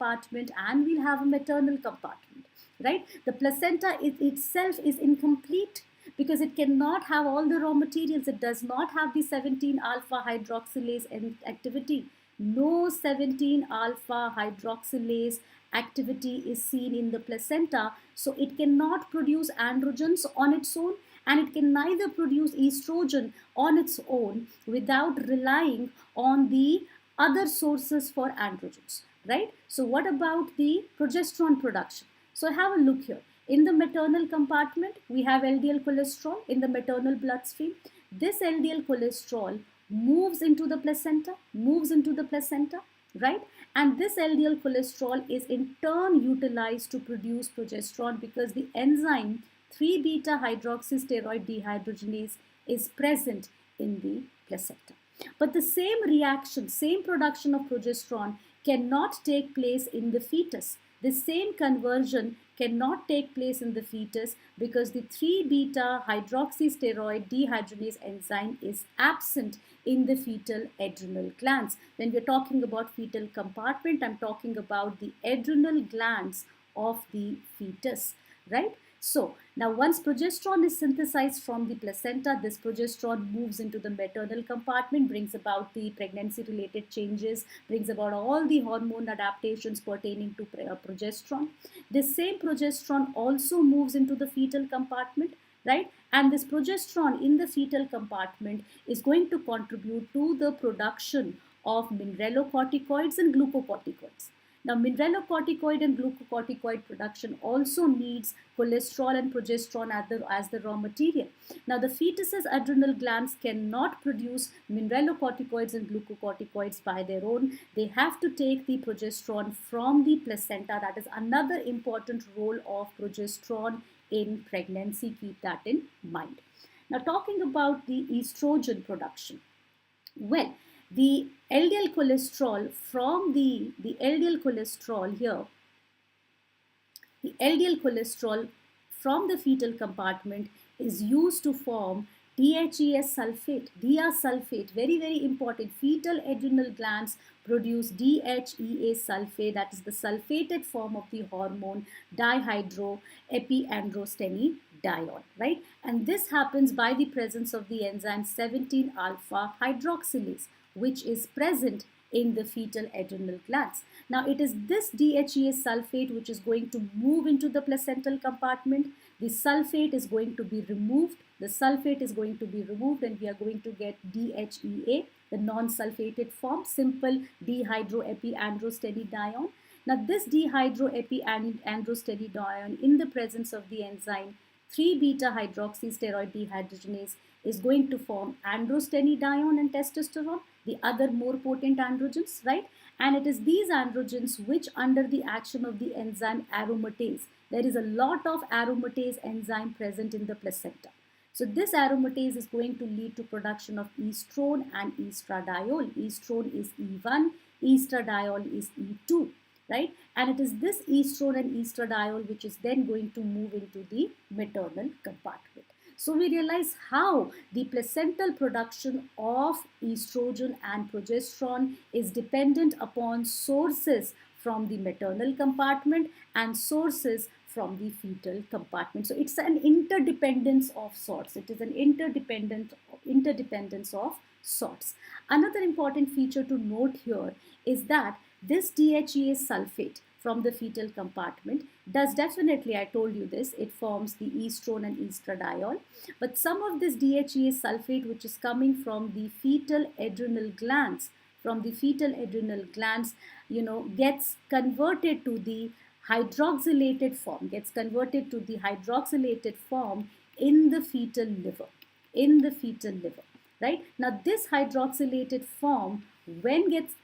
and we'll have a maternal compartment, right? The placenta itself is incomplete because it cannot have all the raw materials. It does not have the 17-alpha hydroxylase activity. No 17-alpha hydroxylase activity is seen in the placenta, so it cannot produce androgens on its own, and it can neither produce estrogen on its own without relying on the other sources for androgens, right? So what about the progesterone production? So have a look here. In the maternal compartment, we have LDL cholesterol in the maternal bloodstream. This LDL cholesterol moves into the placenta, right? And this LDL cholesterol is in turn utilized to produce progesterone because the enzyme 3-beta hydroxysteroid dehydrogenase is present in the placenta. But the same reaction, same production of progesterone cannot take place in the fetus. The same conversion cannot take place in the fetus because the 3-beta hydroxysteroid dehydrogenase enzyme is absent in the fetal adrenal glands. When we're talking about fetal compartment, I'm talking about the adrenal glands of the fetus, right? So now once progesterone is synthesized from the placenta, this progesterone moves into the maternal compartment, brings about the pregnancy related changes, brings about all the hormone adaptations pertaining to progesterone. This same progesterone also moves into the fetal compartment, right? And this progesterone in the fetal compartment is going to contribute to the production of mineralocorticoids and glucocorticoids. Now, mineralocorticoid and glucocorticoid production also needs cholesterol and progesterone as the raw material. Now, the fetus's adrenal glands cannot produce mineralocorticoids and glucocorticoids by their own. They have to take the progesterone from the placenta. That is another important role of progesterone in pregnancy. Keep that in mind. Now, talking about the estrogen production. Well, the LDL cholesterol from the LDL cholesterol here, the LDL cholesterol from the fetal compartment is used to form DHEA sulfate, DHEA sulfate, very, very important. Fetal adrenal glands produce DHEA sulfate, that is the sulfated form of the hormone dihydroepiandrosterone, right? And this happens by the presence of the enzyme 17-alpha hydroxylase, which is present in the fetal adrenal glands. Now, it is this DHEA sulfate which is going to move into the placental compartment. The sulfate is going to be removed. And we are going to get DHEA, the non-sulfated form, simple dihydroepiandrosterone. Now, this dihydroepiandrosterone in the presence of the enzyme 3-beta hydroxysteroid dehydrogenase is going to form androstenedione and testosterone, the other more potent androgens, right? And it is these androgens which, under the action of the enzyme aromatase, there is a lot of aromatase enzyme present in the placenta. So this aromatase is going to lead to production of estrone and estradiol. Estrone is E1, estradiol is E2, right? And it is this estrone and estradiol which is then going to move into the maternal compartment. So we realize how the placental production of estrogen and progesterone is dependent upon sources from the maternal compartment and sources from the fetal compartment. So it's an interdependence of sorts. It is an interdependence of sorts. Another important feature to note here is that this DHEA sulfate, from the fetal compartment does definitely, I told you this, it forms the estrone and estradiol. But some of this DHEA sulfate which is coming from the fetal adrenal glands, gets converted to the hydroxylated form in the fetal liver, right? Now this hydroxylated form, when gets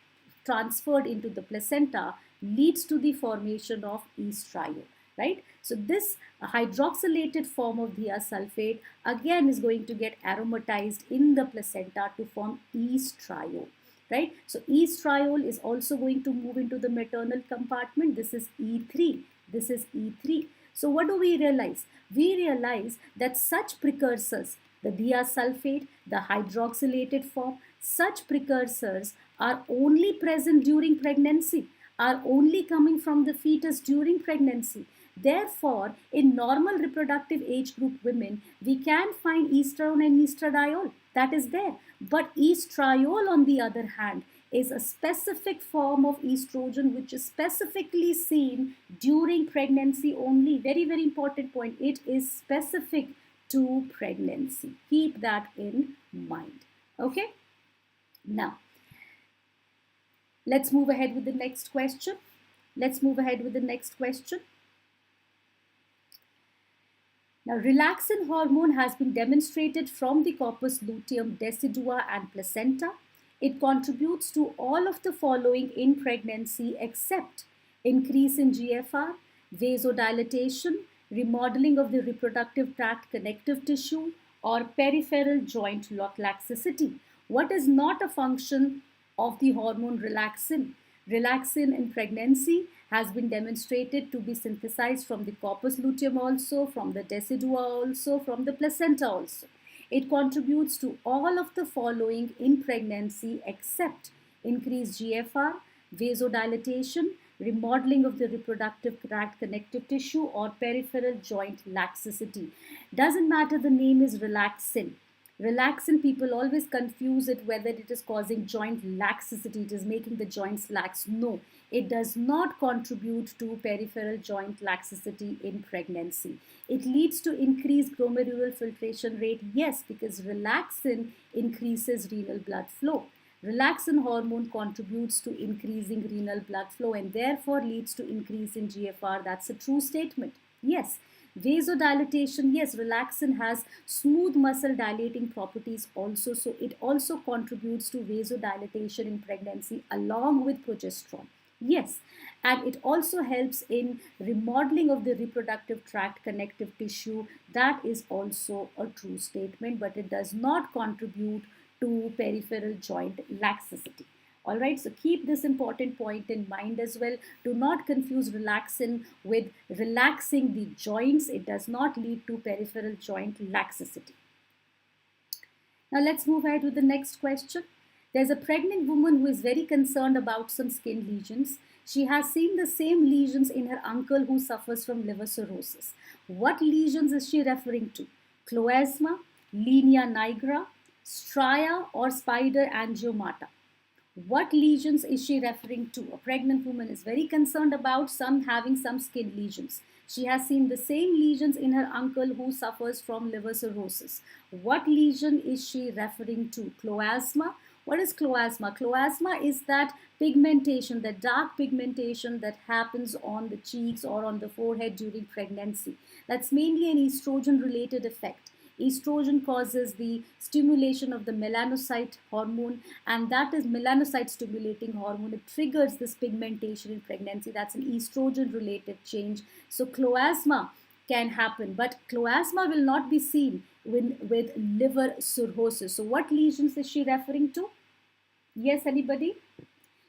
transferred into the placenta, leads to the formation of estriol, right? So this hydroxylated form of thiosulfate again is going to get aromatized in the placenta to form estriol, right? So estriol is also going to move into the maternal compartment. This is E3. So what do we realize? We realize that such precursors, the thiosulfate, the hydroxylated form, such precursors are only present during pregnancy, are only coming from the fetus during pregnancy. Therefore, in normal reproductive age group women, we can find estrone and estradiol. That is there. But estriol, on the other hand, is a specific form of estrogen which is specifically seen during pregnancy only. Very, very important point. It is specific to pregnancy. Keep that in mind. Okay? Now, let's move ahead with the next question. Now, relaxin hormone has been demonstrated from the corpus luteum, decidua, and placenta. It contributes to all of the following in pregnancy except increase in GFR, vasodilatation, remodeling of the reproductive tract connective tissue, or peripheral joint laxicity. What is not a function of the hormone relaxin? Relaxin in pregnancy has been demonstrated to be synthesized from the corpus luteum also, from the decidua also, from the placenta also. It contributes to all of the following in pregnancy except increased GFR, vasodilatation, remodeling of the reproductive tract connective tissue, or peripheral joint laxicity. Doesn't matter the name is relaxin. Relaxin, people always confuse it whether it is causing joint laxicity, it is making the joints lax. No, it does not contribute to peripheral joint laxicity in pregnancy. It leads to increased glomerular filtration rate, yes, because relaxin increases renal blood flow. Relaxin hormone contributes to increasing renal blood flow and therefore leads to increase in GFR. That's a true statement. Yes. Vasodilatation, yes, relaxin has smooth muscle dilating properties also, so it also contributes to vasodilatation in pregnancy along with progesterone. Yes, and it also helps in remodeling of the reproductive tract connective tissue. That is also a true statement, but it does not contribute to peripheral joint laxicity. All right, so keep this important point in mind as well. Do not confuse relaxin with relaxing the joints. It does not lead to peripheral joint laxicity. Now let's move ahead with the next question. There's a pregnant woman who is very concerned about some skin lesions. She has seen the same lesions in her uncle who suffers from liver cirrhosis. What lesions is she referring to? Chloasma, linea nigra, stria, or spider angiomata? What lesions is she referring to? A pregnant woman is very concerned about having some skin lesions. She has seen the same lesions in her uncle who suffers from liver cirrhosis. What lesion is she referring to? Chloasma. What is chloasma? Chloasma is that pigmentation, the dark pigmentation that happens on the cheeks or on the forehead during pregnancy. That's mainly an estrogen related effect. Estrogen causes the stimulation of the melanocyte hormone, and that is melanocyte stimulating hormone. It triggers this pigmentation in pregnancy. That's an estrogen related change. So chloasma can happen, but chloasma will not be seen with liver cirrhosis. So what lesions is she referring to? Yes, anybody?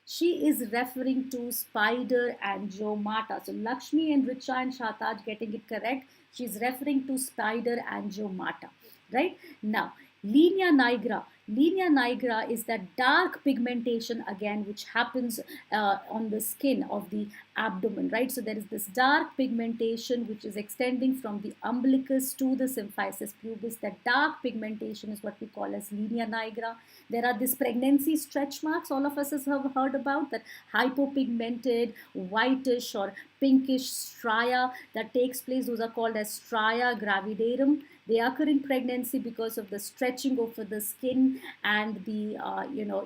She is referring to spider angiomata. So Lakshmi and Richa and Shataj getting it correct. She's referring to spider angiomata, right? Now, Linea nigra. Linea nigra is that dark pigmentation again, which happens on the skin of the abdomen, right? So there is this dark pigmentation which is extending from the umbilicus to the symphysis pubis. That dark pigmentation is what we call as linea nigra. There are these pregnancy stretch marks all of us have heard about, that hypopigmented, whitish or pinkish stria that takes place. Those are called as stria gravidarum. They occur in pregnancy because of the stretching over the skin, and the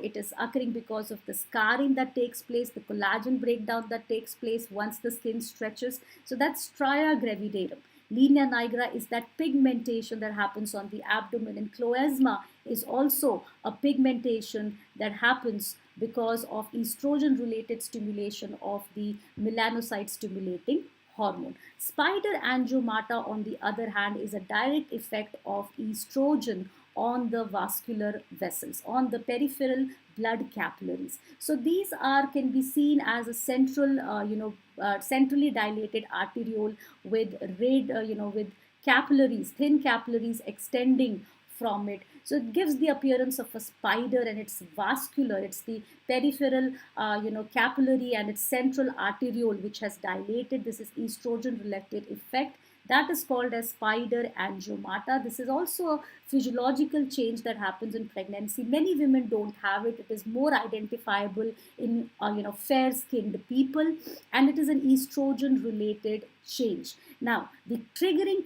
it is occurring because of the scarring that takes place, the collagen breakdown that takes place once the skin stretches. So that's stria gravidarum. Linea nigra is that pigmentation that happens on the abdomen, and chloasma is also a pigmentation that happens because of estrogen related stimulation of the melanocyte stimulating hormone. Spider angiomata, on the other hand, is a direct effect of estrogen on the vascular vessels, on the peripheral blood capillaries. So these can be seen as a central, centrally dilated arteriole with with capillaries, thin capillaries extending from it. So it gives the appearance of a spider, and it's vascular. It's the peripheral, capillary and its central arteriole which has dilated. This is estrogen-related effect. That is called as spider angiomata. This is also a physiological change that happens in pregnancy. Many women don't have it. It is more identifiable in fair-skinned people, and it is an estrogen-related change. Now, the triggering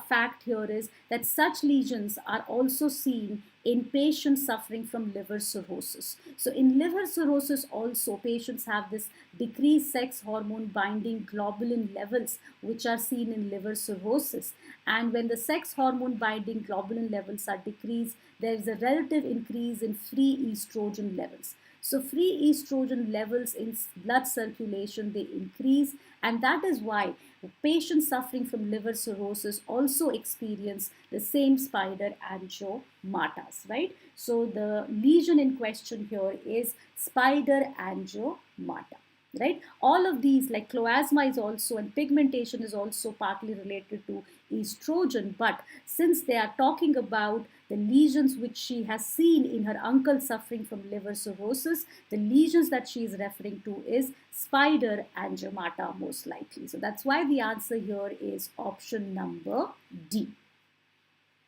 fact here is that such lesions are also seen in patients suffering from liver cirrhosis. So in liver cirrhosis also, patients have this decreased sex hormone binding globulin levels which are seen in liver cirrhosis. And when the sex hormone binding globulin levels are decreased, there is a relative increase in free estrogen levels. So free estrogen levels in blood circulation, they increase, and that is why patients suffering from liver cirrhosis also experience the same spider angiomatas, right? So the lesion in question here is spider angiomata, right? All of these, like chloasma is also, and pigmentation is also partly related to estrogen, but since they are talking about the lesions which she has seen in her uncle suffering from liver cirrhosis, the lesions that she is referring to is spider angiomata most likely. So that's why the answer here is option number D.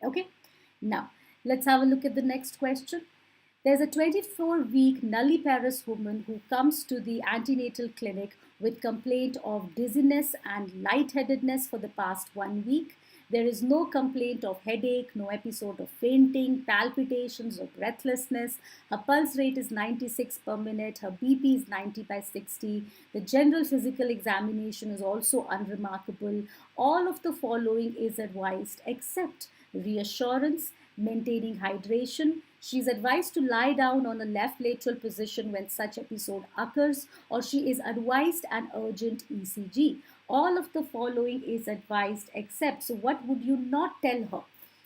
Okay, now let's have a look at the next question. There's a 24-week nulliparous woman who comes to the antenatal clinic with complaint of dizziness and lightheadedness for the past 1 week. There is no complaint of headache, no episode of fainting, palpitations, or breathlessness. Her pulse rate is 96 per minute. Her BP is 90/60. The general physical examination is also unremarkable. All of the following is advised except reassurance, maintaining hydration. She is advised to lie down on a left lateral position when such episode occurs, or she is advised an urgent ECG. All of the following is advised except. So what would you not tell her?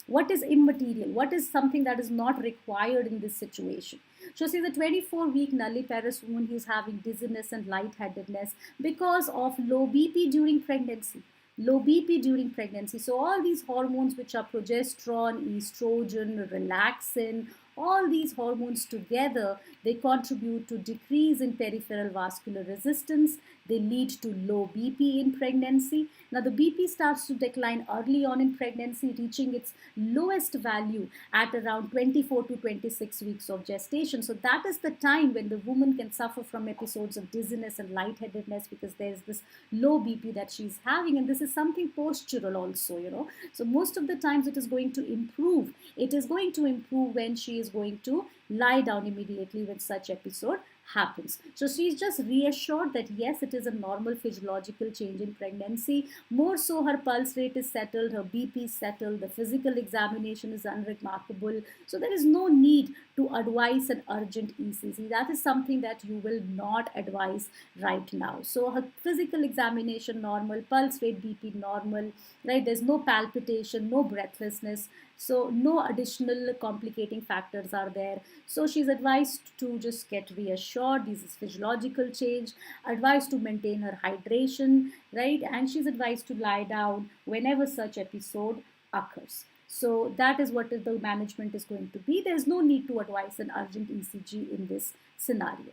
What is immaterial? What is something that is not required in this situation? So she's a 24-week nulliparous woman who is having dizziness and lightheadedness because of low BP during pregnancy. Low BP during pregnancy. So all these hormones which are progesterone, estrogen, relaxin, all these hormones together, they contribute to decrease in peripheral vascular resistance. They lead to low BP in pregnancy. Now the BP starts to decline early on in pregnancy, reaching its lowest value at around 24 to 26 weeks of gestation. So that is the time when the woman can suffer from episodes of dizziness and lightheadedness because there's this low BP that she's having, and this is something postural also, So most of the times it is going to improve. It is going to improve when she is going to lie down immediately when such episode happens. So she's just reassured that yes, it is a normal physiological change in pregnancy. More so, her pulse rate is settled, her BP is settled, the physical examination is unremarkable. So there is no need to advise an urgent ECG. That is something that you will not advise right now. So her physical examination normal, pulse rate, BP normal, right? There's no palpitation, no breathlessness. So no additional complicating factors are there. So she's advised to just get reassured. This is physiological change. Advised to maintain her hydration, right? And she's advised to lie down whenever such episode occurs. So that is what the management is going to be. There is no need to advise an urgent ECG in this scenario.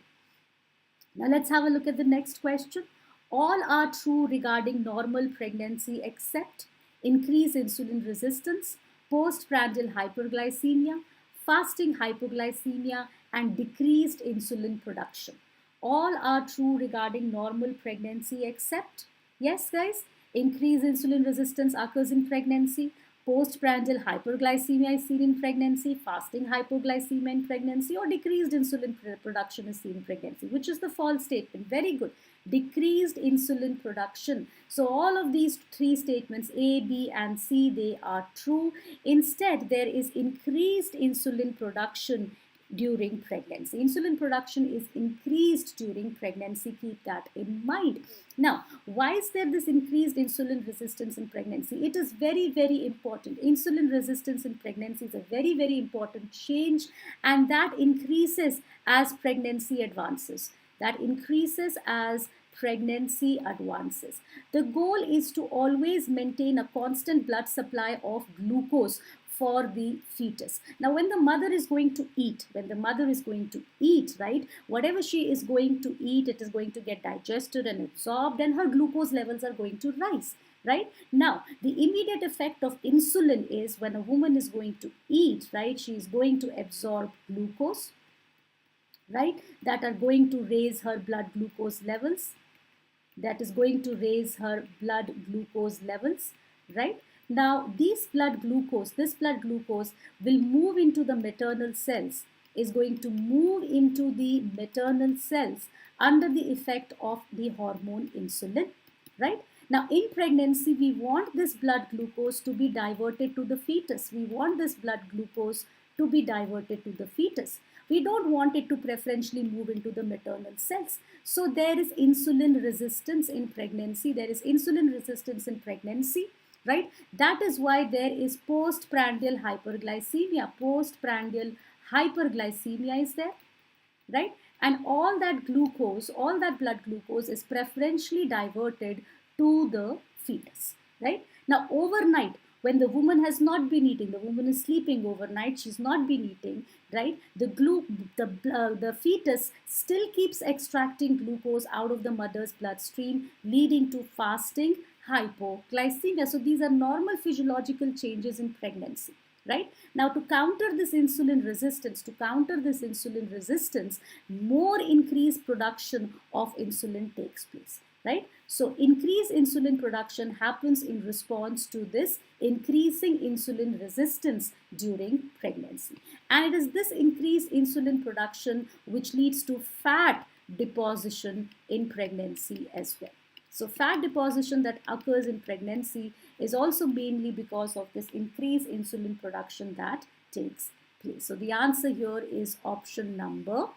Now let's have a look at the next question. All are true regarding normal pregnancy except increased insulin resistance, postprandial hyperglycemia, fasting hypoglycemia, and decreased insulin production. All are true regarding normal pregnancy except, yes guys, increased insulin resistance occurs in pregnancy, postprandial hyperglycemia is seen in pregnancy, fasting hypoglycemia in pregnancy, or decreased insulin production is seen in pregnancy, which is the false statement. Very good. Decreased insulin production. So all of these three statements, A, B, and C, they are true. Instead, there is increased insulin production during pregnancy. Insulin production is increased during pregnancy. Keep that in mind. Now, why is there this increased insulin resistance in pregnancy? It is very, very important. Insulin resistance in pregnancy is a very, very important change, and that increases as pregnancy advances. That increases as pregnancy advances. The goal is to always maintain a constant blood supply of glucose for the fetus. Now, when the mother is going to eat, right, whatever she is going to eat, it is going to get digested and absorbed, and her glucose levels are going to rise. Right? Now, the immediate effect of insulin is when a woman is going to eat, right, she is going to absorb glucose, right, that are going to raise her blood glucose levels. That is going to raise her blood glucose levels, right? Now, this blood glucose will move into the maternal cells, is going to move into the maternal cells under the effect of the hormone insulin, right? Now, in pregnancy, we want this blood glucose to be diverted to the fetus. We want this blood glucose to be diverted to the fetus. We don't want it to preferentially move into the maternal cells. So there is insulin resistance in pregnancy. Right? That is why there is postprandial hyperglycemia. Postprandial hyperglycemia is there, right? And all that blood glucose is preferentially diverted to the fetus, right? Now, overnight, when the woman has not been eating, the woman is sleeping overnight, she's not been eating, right? The fetus still keeps extracting glucose out of the mother's bloodstream, leading to fasting hypoglycemia. So these are normal physiological changes in pregnancy, right? Now, to counter this insulin resistance, more increased production of insulin takes place, right? So increased insulin production happens in response to this increasing insulin resistance during pregnancy. And it is this increased insulin production which leads to fat deposition in pregnancy as well. So fat deposition that occurs in pregnancy is also mainly because of this increased insulin production that takes place. So the answer here is option number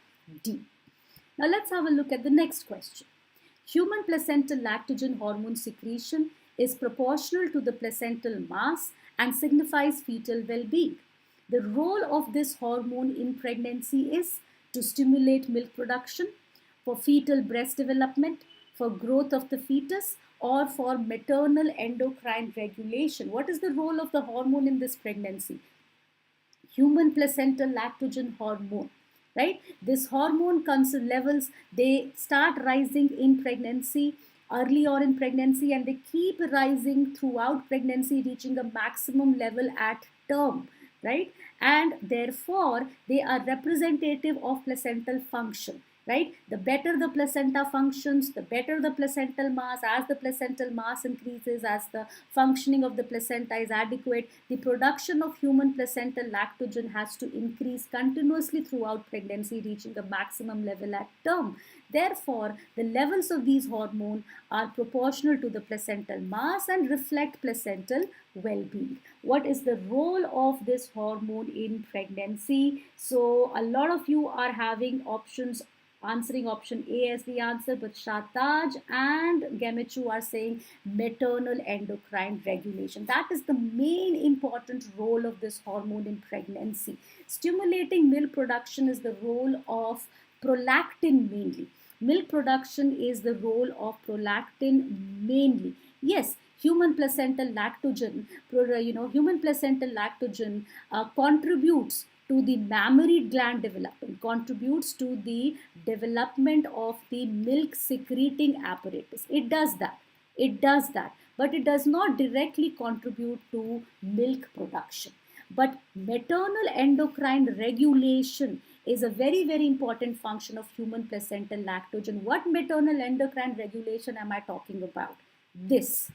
D. Now let's have a look at the next question. Human placental lactogen hormone secretion is proportional to the placental mass and signifies fetal well-being. The role of this hormone in pregnancy is to stimulate milk production, for fetal breast development, for growth of the fetus, or for maternal endocrine regulation. What is the role of the hormone in this pregnancy? Human placental lactogen hormone, right? This hormone levels, they start rising in pregnancy, early or in pregnancy, and they keep rising throughout pregnancy, reaching a maximum level at term, right? And therefore, they are representative of placental function. Right? The better the placenta functions, the better the placental mass. As the placental mass increases, as the functioning of the placenta is adequate, the production of human placental lactogen has to increase continuously throughout pregnancy, reaching a maximum level at term. Therefore, the levels of these hormones are proportional to the placental mass and reflect placental well-being. What is the role of this hormone in pregnancy? So, a lot of you are having options answering option A as the answer, but Shataj and Gemechu are saying maternal endocrine regulation. That is the main important role of this hormone in pregnancy. Stimulating milk production is the role of prolactin mainly. Milk production is the role of prolactin mainly. Yes, human placental lactogen, human placental lactogen contributes to the mammary gland development, contributes to the development of the milk secreting apparatus. It does that. It does that. But it does not directly contribute to milk production. But maternal endocrine regulation is a very, very important function of human placental lactogen. What maternal endocrine regulation am I talking about? This: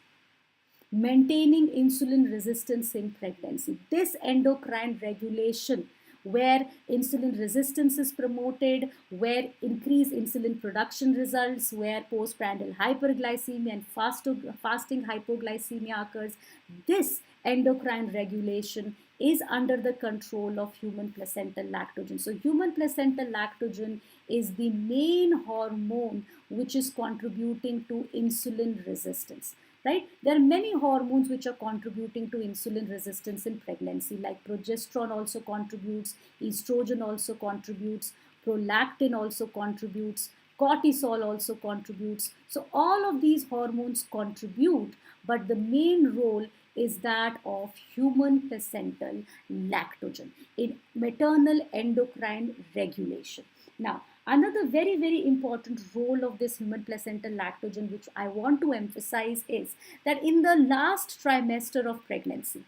maintaining insulin resistance in pregnancy. This endocrine regulation, where insulin resistance is promoted, where increased insulin production results, where postprandial hyperglycemia and fasting hypoglycemia occurs, this endocrine regulation is under the control of human placental lactogen. So human placental lactogen is the main hormone which is contributing to insulin resistance. Right? There are many hormones which are contributing to insulin resistance in pregnancy, like progesterone also contributes, estrogen also contributes, prolactin also contributes, cortisol also contributes. So all of these hormones contribute, but the main role is that of human placental lactogen in maternal endocrine regulation. Now, another very, very important role of this human placental lactogen, which I want to emphasize, is that in the last trimester of pregnancy,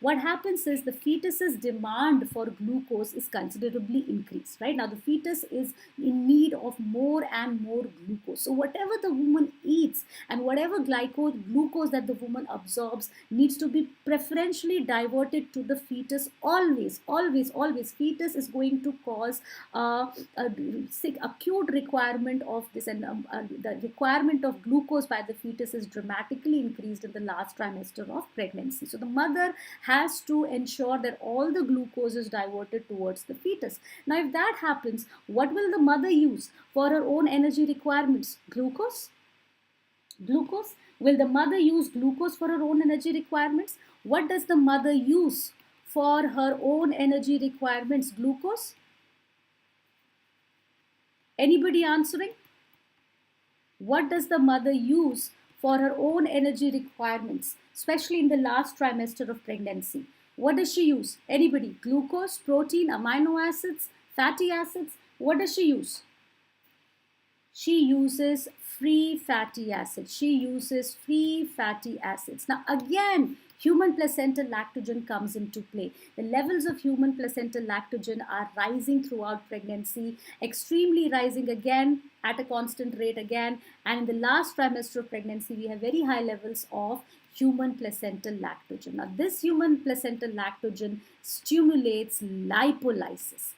what happens is the fetus's demand for glucose is considerably increased. Right now, the fetus is in need of more and more glucose. So whatever the woman eats and whatever glucose that the woman absorbs needs to be preferentially diverted to the fetus. Always, always, always. Fetus is going to cause acute requirement of this, and the requirement of glucose by the fetus is dramatically increased in the last trimester of pregnancy. So the mother has to ensure that all the glucose is diverted towards the fetus. Now, if that happens, what will the mother use for her own energy requirements? Glucose? Glucose? Will the mother use glucose for her own energy requirements? What does the mother use for her own energy requirements? Glucose? Anybody answering? What does the mother use for her own energy requirements, especially in the last trimester of pregnancy? What does she use? Anybody? Glucose, protein, amino acids, fatty acids? What does she use? She uses free fatty acids. She uses free fatty acids. Now, again, human placental lactogen comes into play. The levels of human placental lactogen are rising throughout pregnancy, extremely rising again at a constant rate again. And in the last trimester of pregnancy, we have very high levels of human placental lactogen. Now, this human placental lactogen stimulates lipolysis.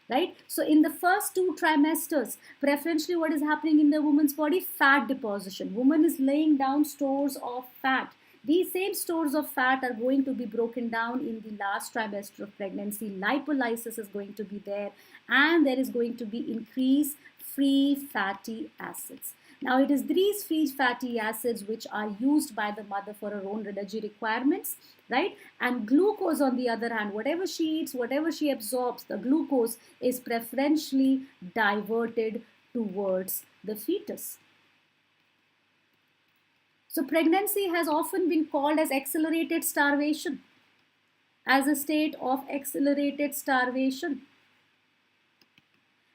Right? So in the first 2 trimesters, preferentially what is happening in the woman's body? Fat deposition. Woman is laying down stores of fat. These same stores of fat are going to be broken down in the last trimester of pregnancy. Lipolysis is going to be there, and there is going to be increased free fatty acids. Now, it is these free fatty acids which are used by the mother for her own energy requirements, right? And glucose, on the other hand, whatever she eats, whatever she absorbs, the glucose is preferentially diverted towards the fetus. So pregnancy has often been called as accelerated starvation, as a state of accelerated starvation,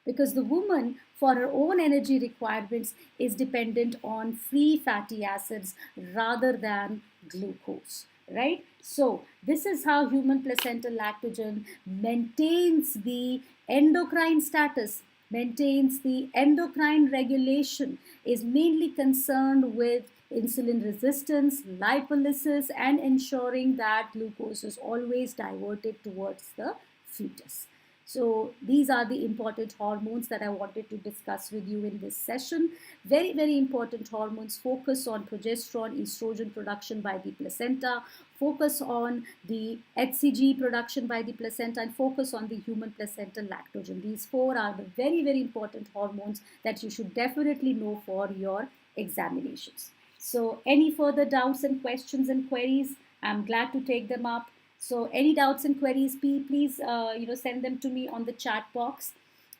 because the woman, for her own energy requirements, is dependent on free fatty acids rather than glucose, right? So this is how human placental lactogen maintains the endocrine status, maintains the endocrine regulation, is mainly concerned with insulin resistance, lipolysis, and ensuring that glucose is always diverted towards the fetus. So these are the important hormones that I wanted to discuss with you in this session. Very, very important hormones. Focus on progesterone, estrogen production by the placenta, focus on the HCG production by the placenta, and focus on the human placental lactogen. These 4 are the very, very important hormones that you should definitely know for your examinations. So any further doubts and questions and queries, I'm glad to take them up. So any doubts and queries, please send them to me on the chat box.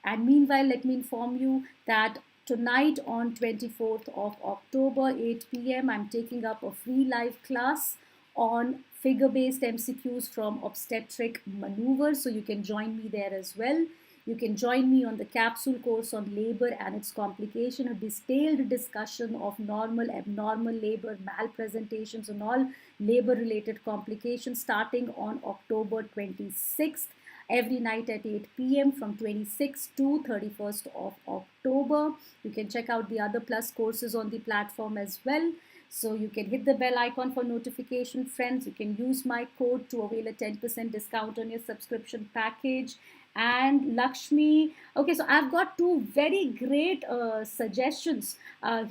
And meanwhile, let me inform you that tonight on 24th of October, 8 p.m., I'm taking up a free live class on figure-based MCQs from obstetric maneuvers. So you can join me there as well. You can join me on the capsule course on labor and its complication, a detailed discussion of normal, abnormal labor, malpresentations, and all labor-related complications starting on October 26th, every night at 8 p.m. from 26th to 31st of October. You can check out the other plus courses on the platform as well. So you can hit the bell icon for notification, friends. You can use my code to avail a 10% discount on your subscription package. And Lakshmi, okay, so I've got two very great suggestions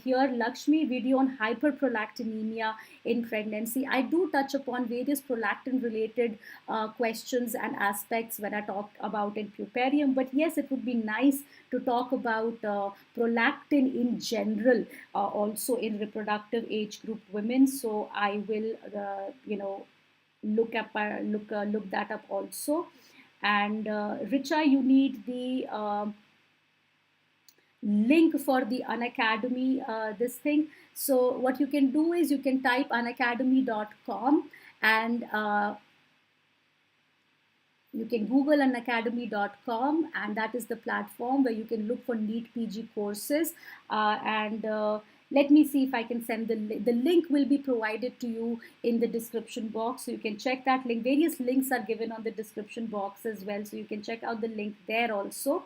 here. Lakshmi, video on hyperprolactinemia in pregnancy. I do touch upon various prolactin related questions and aspects when I talk about in puerperium, but yes, it would be nice to talk about prolactin in general, also in reproductive age group women. So I will, look that up also. And Richa, you need the link for the Unacademy this thing. So what you can do is you can type unacademy.com and you can Google unacademy.com, and that is the platform where you can look for NEET PG courses. Let me see if I can send the link. The link will be provided to you in the description box. So you can check that link. Various links are given on the description box as well. So you can check out the link there also,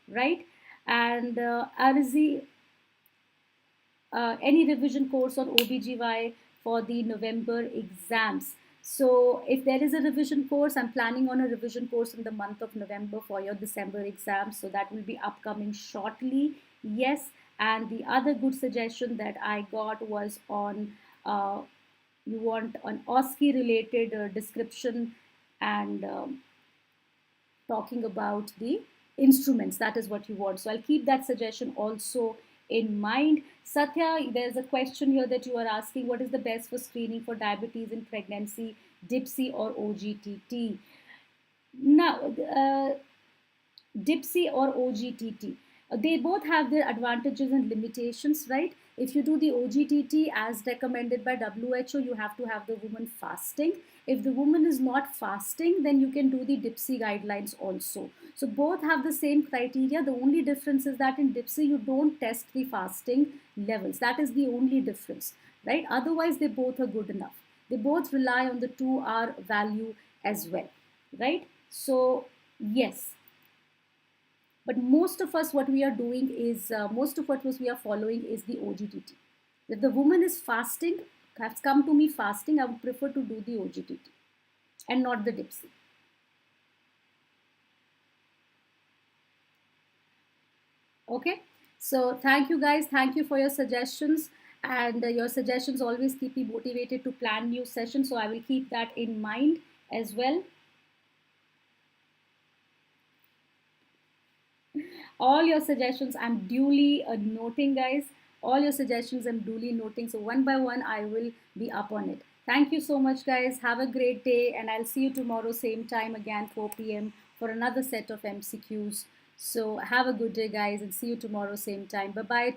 right? And Arzi, any revision course on OBGY for the November exams. So if there is a revision course, I'm planning on a revision course in the month of November for your December exams. So that will be upcoming shortly. Yes. And the other good suggestion that I got was on, you want an OSCE related description and talking about the instruments. That is what you want. So I'll keep that suggestion also in mind. Satya, there's a question here that you are asking, what is the best for screening for diabetes in pregnancy, DIPSI or OGTT? Now, DIPSI or OGTT, they both have their advantages and limitations, right? If you do the OGTT as recommended by WHO, you have to have the woman fasting. If the woman is not fasting, then you can do the DIPSI guidelines also. So both have the same criteria. The only difference is that in DIPSI, you don't test the fasting levels. That is the only difference, right? Otherwise, they both are good enough. They both rely on the 2R value as well, right? So yes. But most of us, what we are doing is, most of what we are following is the OGTT. If the woman is fasting, has come to me fasting, I would prefer to do the OGTT and not the DIPSI. Okay, so thank you guys. Thank you for your suggestions. And your suggestions always keep me motivated to plan new sessions. So I will keep that in mind as well. All your suggestions I'm duly noting, guys. All your suggestions I'm duly noting. So one by one, I will be up on it. Thank you so much, guys. Have a great day. And I'll see you tomorrow, same time again, 4 p.m. for another set of MCQs. So have a good day, guys. And see you tomorrow, same time. Bye-bye.